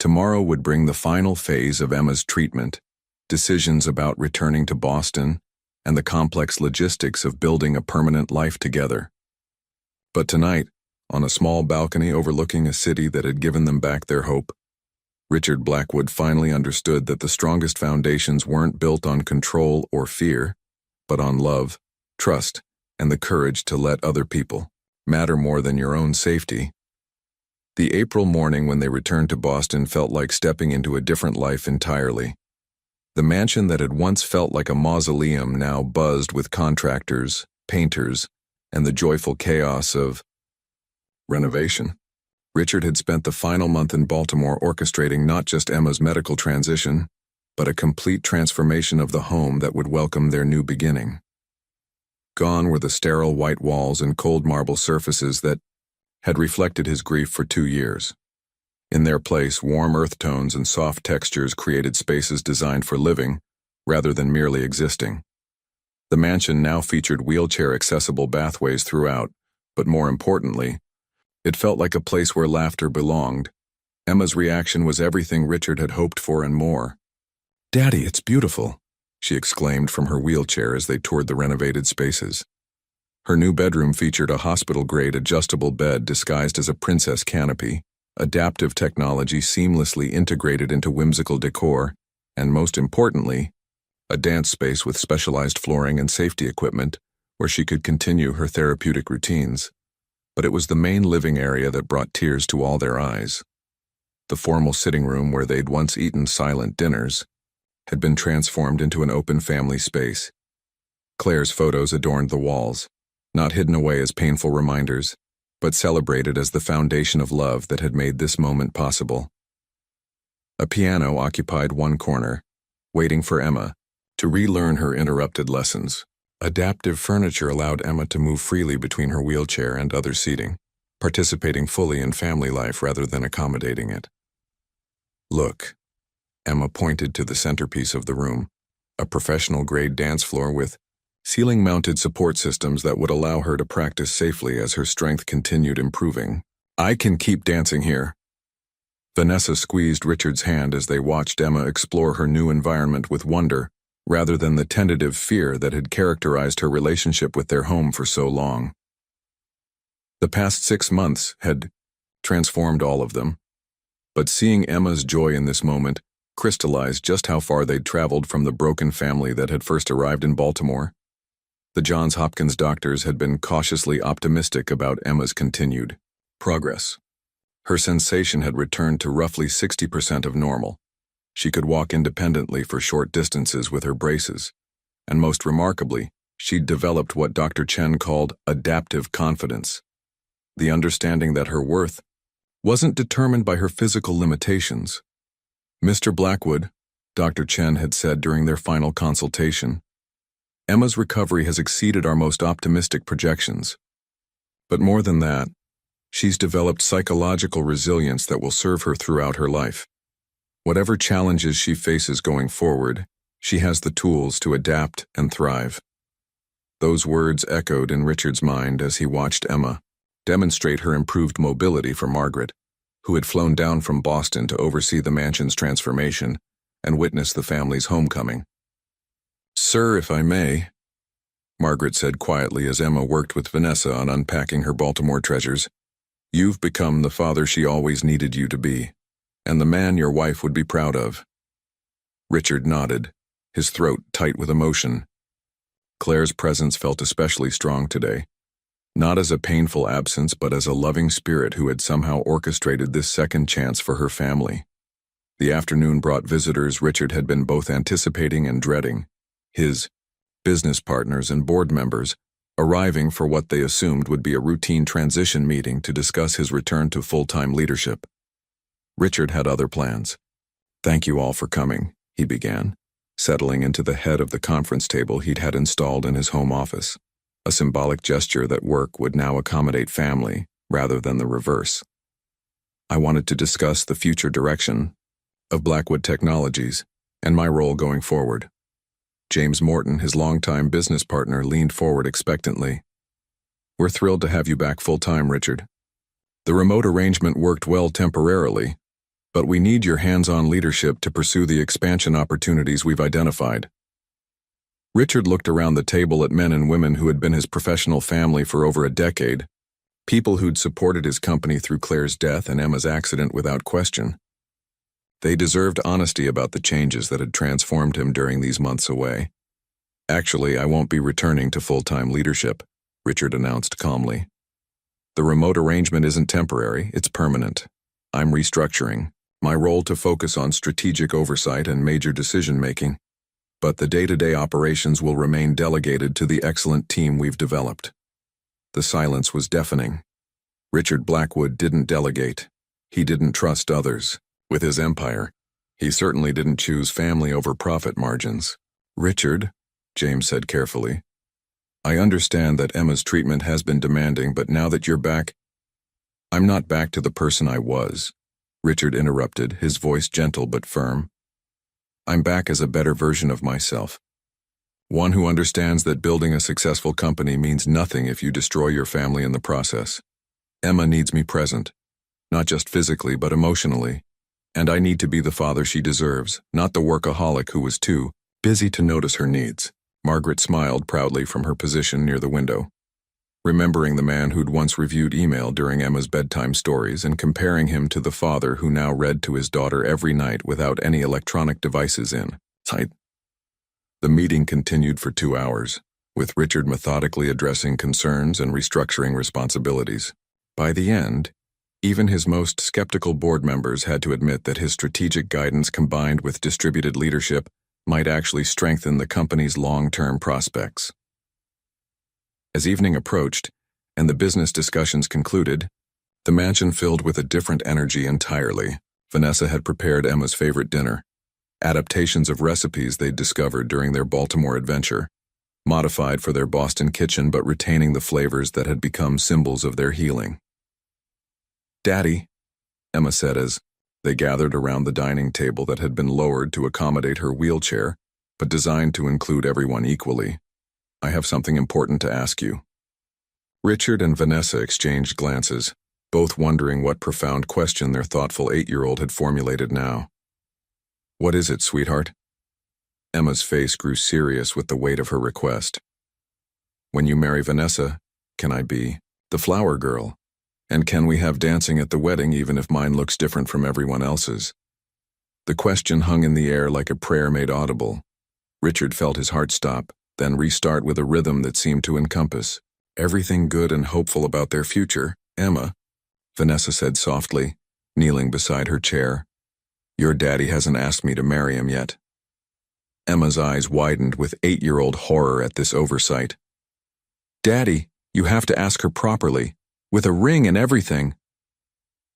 Speaker 1: Tomorrow would bring the final phase of Emma's treatment, decisions about returning to Boston, and the complex logistics of building a permanent life together. But tonight, on a small balcony overlooking a city that had given them back their hope, Richard Blackwood finally understood that the strongest foundations weren't built on control or fear, but on love, trust, and the courage to let other people matter more than your own safety. The April morning when they returned to Boston felt like stepping into a different life entirely. The mansion that had once felt like a mausoleum now buzzed with contractors, painters, and the joyful chaos of renovation. Richard had spent the final month in Baltimore orchestrating not just Emma's medical transition, but a complete transformation of the home that would welcome their new beginning. Gone were the sterile white walls and cold marble surfaces that had reflected his grief for 2 years. In their place, warm earth tones and soft textures created spaces designed for living, rather than merely existing. The mansion now featured wheelchair-accessible bathways throughout, but more importantly, it felt like a place where laughter belonged. Emma's reaction was everything Richard had hoped for and more. "Daddy, it's beautiful," she exclaimed from her wheelchair as they toured the renovated spaces. Her new bedroom featured a hospital-grade adjustable bed disguised as a princess canopy, adaptive technology seamlessly integrated into whimsical decor, and most importantly, a dance space with specialized flooring and safety equipment where she could continue her therapeutic routines. But it was the main living area that brought tears to all their eyes. The formal sitting room where they'd once eaten silent dinners had been transformed into an open family space. Claire's photos adorned the walls, not hidden away as painful reminders, but celebrated as the foundation of love that had made this moment possible. A piano occupied one corner, waiting for Emma to relearn her interrupted lessons. Adaptive furniture allowed Emma to move freely between her wheelchair and other seating, participating fully in family life rather than accommodating it. "Look," Emma pointed to the centerpiece of the room, a professional-grade dance floor with ceiling-mounted support systems that would allow her to practice safely as her strength continued improving. "I can keep dancing here." Vanessa squeezed Richard's hand as they watched Emma explore her new environment with wonder, rather than the tentative fear that had characterized her relationship with their home for so long. The past 6 months had transformed all of them, but seeing Emma's joy in this moment crystallized just how far they'd traveled from the broken family that had first arrived in Baltimore. The Johns Hopkins doctors had been cautiously optimistic about Emma's continued progress. Her sensation had returned to roughly 60% of normal. She could walk independently for short distances with her braces, and most remarkably, she'd developed what Dr. Chen called adaptive confidence, the understanding that her worth wasn't determined by her physical limitations. "Mr. Blackwood," Dr. Chen had said during their final consultation, "Emma's recovery has exceeded our most optimistic projections. But more than that, she's developed psychological resilience that will serve her throughout her life. Whatever challenges she faces going forward, she has the tools to adapt and thrive." Those words echoed in Richard's mind as he watched Emma demonstrate her improved mobility for Margaret, who had flown down from Boston to oversee the mansion's transformation and witness the family's homecoming. "Sir, if I may," Margaret said quietly as Emma worked with Vanessa on unpacking her Baltimore treasures, "you've become the father she always needed you to be, and the man your wife would be proud of." Richard nodded, his throat tight with emotion. Claire's presence felt especially strong today, not as a painful absence but as a loving spirit who had somehow orchestrated this second chance for her family. The afternoon brought visitors Richard had been both anticipating and dreading, his business partners and board members arriving for what they assumed would be a routine transition meeting to discuss his return to full-time leadership. Richard had other plans. "Thank you all for coming," he began, settling into the head of the conference table he'd had installed in his home office, a symbolic gesture that work would now accommodate family rather than the reverse. "I wanted to discuss the future direction of Blackwood Technologies and my role going forward." James Morton, his longtime business partner, leaned forward expectantly. "We're thrilled to have you back full-time, Richard. The remote arrangement worked well temporarily, But we need your hands-on leadership to pursue the expansion opportunities we've identified. Richard looked around the table at men and women who had been his professional family for over a decade, people who'd supported his company through Claire's death and Emma's accident without question. They deserved honesty about the changes that had transformed him during these months away. "Actually, I won't be returning to full-time leadership," Richard announced calmly. "The remote arrangement isn't temporary, it's permanent. I'm restructuring my role to focus on strategic oversight and major decision-making, but the day-to-day operations will remain delegated to the excellent team we've developed." The silence was deafening. Richard Blackwood didn't delegate. He didn't trust others. With his empire, he certainly didn't choose family over profit margins. "Richard," James said carefully, "I understand that Emma's treatment has been demanding, but now that you're back—" "I'm not back to the person I was," Richard interrupted, his voice gentle but firm. "I'm back as a better version of myself. One who understands that building a successful company means nothing if you destroy your family in the process. Emma needs me present, not just physically but emotionally, and I need to be the father she deserves, not the workaholic who was too busy to notice her needs." Margaret smiled proudly from her position near the window, remembering the man who'd once reviewed email during Emma's bedtime stories and comparing him to the father who now read to his daughter every night without any electronic devices in sight. The meeting continued for 2 hours, with Richard methodically addressing concerns and restructuring responsibilities. By the end, even his most skeptical board members had to admit that his strategic guidance combined with distributed leadership might actually strengthen the company's long-term prospects. As evening approached, and the business discussions concluded, the mansion filled with a different energy entirely. Vanessa had prepared Emma's favorite dinner, adaptations of recipes they'd discovered during their Baltimore adventure, modified for their Boston kitchen but retaining the flavors that had become symbols of their healing. "Daddy," Emma said as they gathered around the dining table that had been lowered to accommodate her wheelchair, but designed to include everyone equally, "I have something important to ask you." Richard and Vanessa exchanged glances, both wondering what profound question their thoughtful 8-year-old had formulated now. "What is it, sweetheart?" Emma's face grew serious with the weight of her request. "When you marry Vanessa, can I be the flower girl? And can we have dancing at the wedding even if mine looks different from everyone else's?" The question hung in the air like a prayer made audible. Richard felt his heart stop, then restart with a rhythm that seemed to encompass everything good and hopeful about their future. "Emma," Vanessa said softly, kneeling beside her chair, "your daddy hasn't asked me to marry him yet." Emma's eyes widened with 8-year-old horror at this oversight. "Daddy, you have to ask her properly, with a ring and everything."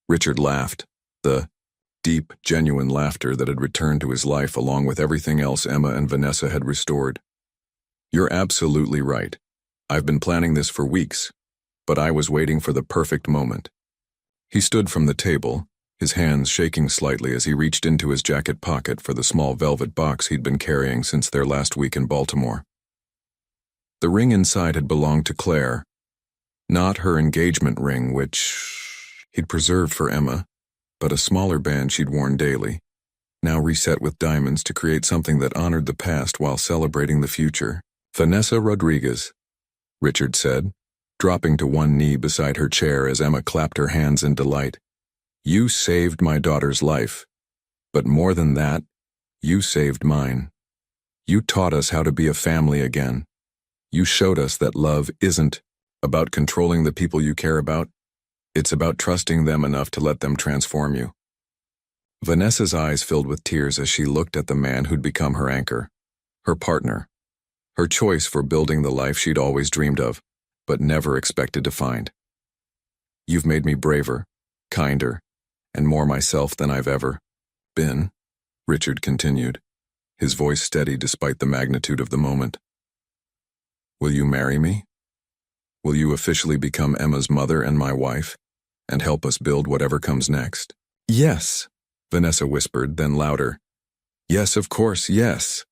Speaker 1: Richard laughed, the deep, genuine laughter that had returned to his life along with everything else Emma and Vanessa had restored. "You're absolutely right. I've been planning this for weeks, but I was waiting for the perfect moment." He stood from the table, his hands shaking slightly as he reached into his jacket pocket for the small velvet box he'd been carrying since their last week in Baltimore. The ring inside had belonged to Claire, not her engagement ring, which he'd preserved for Emma, but a smaller band she'd worn daily, now reset with diamonds to create something that honored the past while celebrating the future. "Vanessa Rodriguez," Richard said, dropping to one knee beside her chair as Emma clapped her hands in delight. "You saved my daughter's life, but more than that, you saved mine. You taught us how to be a family again. You showed us that love isn't about controlling the people you care about. It's about trusting them enough to let them transform you." Vanessa's eyes filled with tears as she looked at the man who'd become her anchor, her partner, her choice for building the life she'd always dreamed of, but never expected to find. "You've made me braver, kinder, and more myself than I've ever been," Richard continued, his voice steady despite the magnitude of the moment. "Will you marry me? Will you officially become Emma's mother and my wife, and help us build whatever comes next?" "Yes," Vanessa whispered, then louder. "Yes, of course, yes."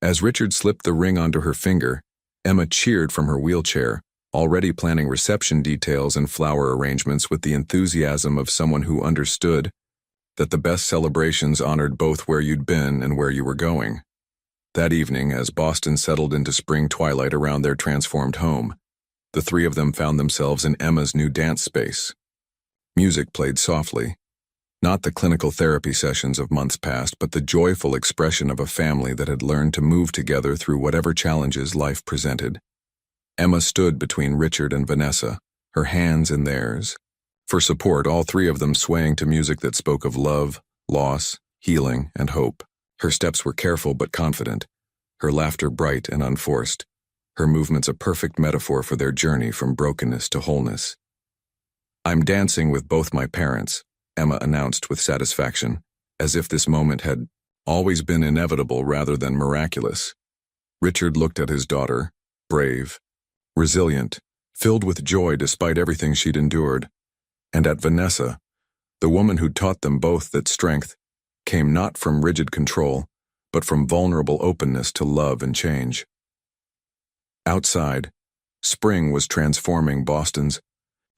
Speaker 1: As Richard slipped the ring onto her finger, Emma cheered from her wheelchair, already planning reception details and flower arrangements with the enthusiasm of someone who understood that the best celebrations honored both where you'd been and where you were going. That evening, as Boston settled into spring twilight around their transformed home, the three of them found themselves in Emma's new dance space. Music played softly, not the clinical therapy sessions of months past, but the joyful expression of a family that had learned to move together through whatever challenges life presented. Emma stood between Richard and Vanessa, her hands in theirs. For support, all three of them swaying to music that spoke of love, loss, healing, and hope. Her steps were careful but confident, her laughter bright and unforced, her movements a perfect metaphor for their journey from brokenness to wholeness. "I'm dancing with both my parents," Emma announced with satisfaction, as if this moment had always been inevitable rather than miraculous. Richard looked at his daughter, brave, resilient, filled with joy despite everything she'd endured, and at Vanessa, the woman who taught them both that strength came not from rigid control, but from vulnerable openness to love and change. Outside, spring was transforming Boston's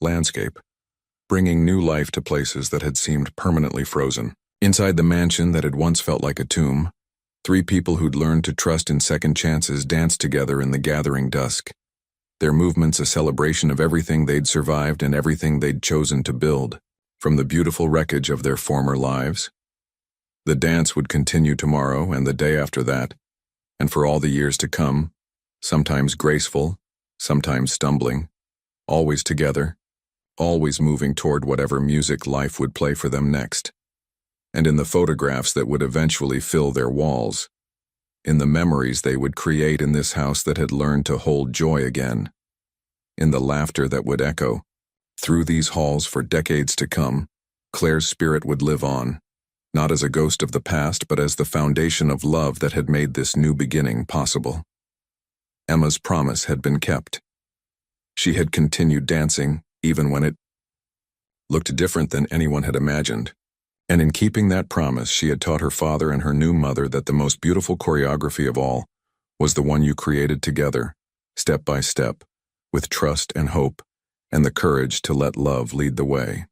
Speaker 1: landscape, bringing new life to places that had seemed permanently frozen. Inside the mansion that had once felt like a tomb, three people who'd learned to trust in second chances danced together in the gathering dusk, their movements a celebration of everything they'd survived and everything they'd chosen to build, from the beautiful wreckage of their former lives. The dance would continue tomorrow and the day after that, and for all the years to come, sometimes graceful, sometimes stumbling, always together, always moving toward whatever music life would play for them next. And in the photographs that would eventually fill their walls, in the memories they would create in this house that had learned to hold joy again, in the laughter that would echo through these halls for decades to come, Claire's spirit would live on, not as a ghost of the past, but as the foundation of love that had made this new beginning possible. Emma's promise had been kept. She had continued dancing, even when it looked different than anyone had imagined. And in keeping that promise, she had taught her father and her new mother that the most beautiful choreography of all was the one you created together, step by step, with trust and hope, and the courage to let love lead the way.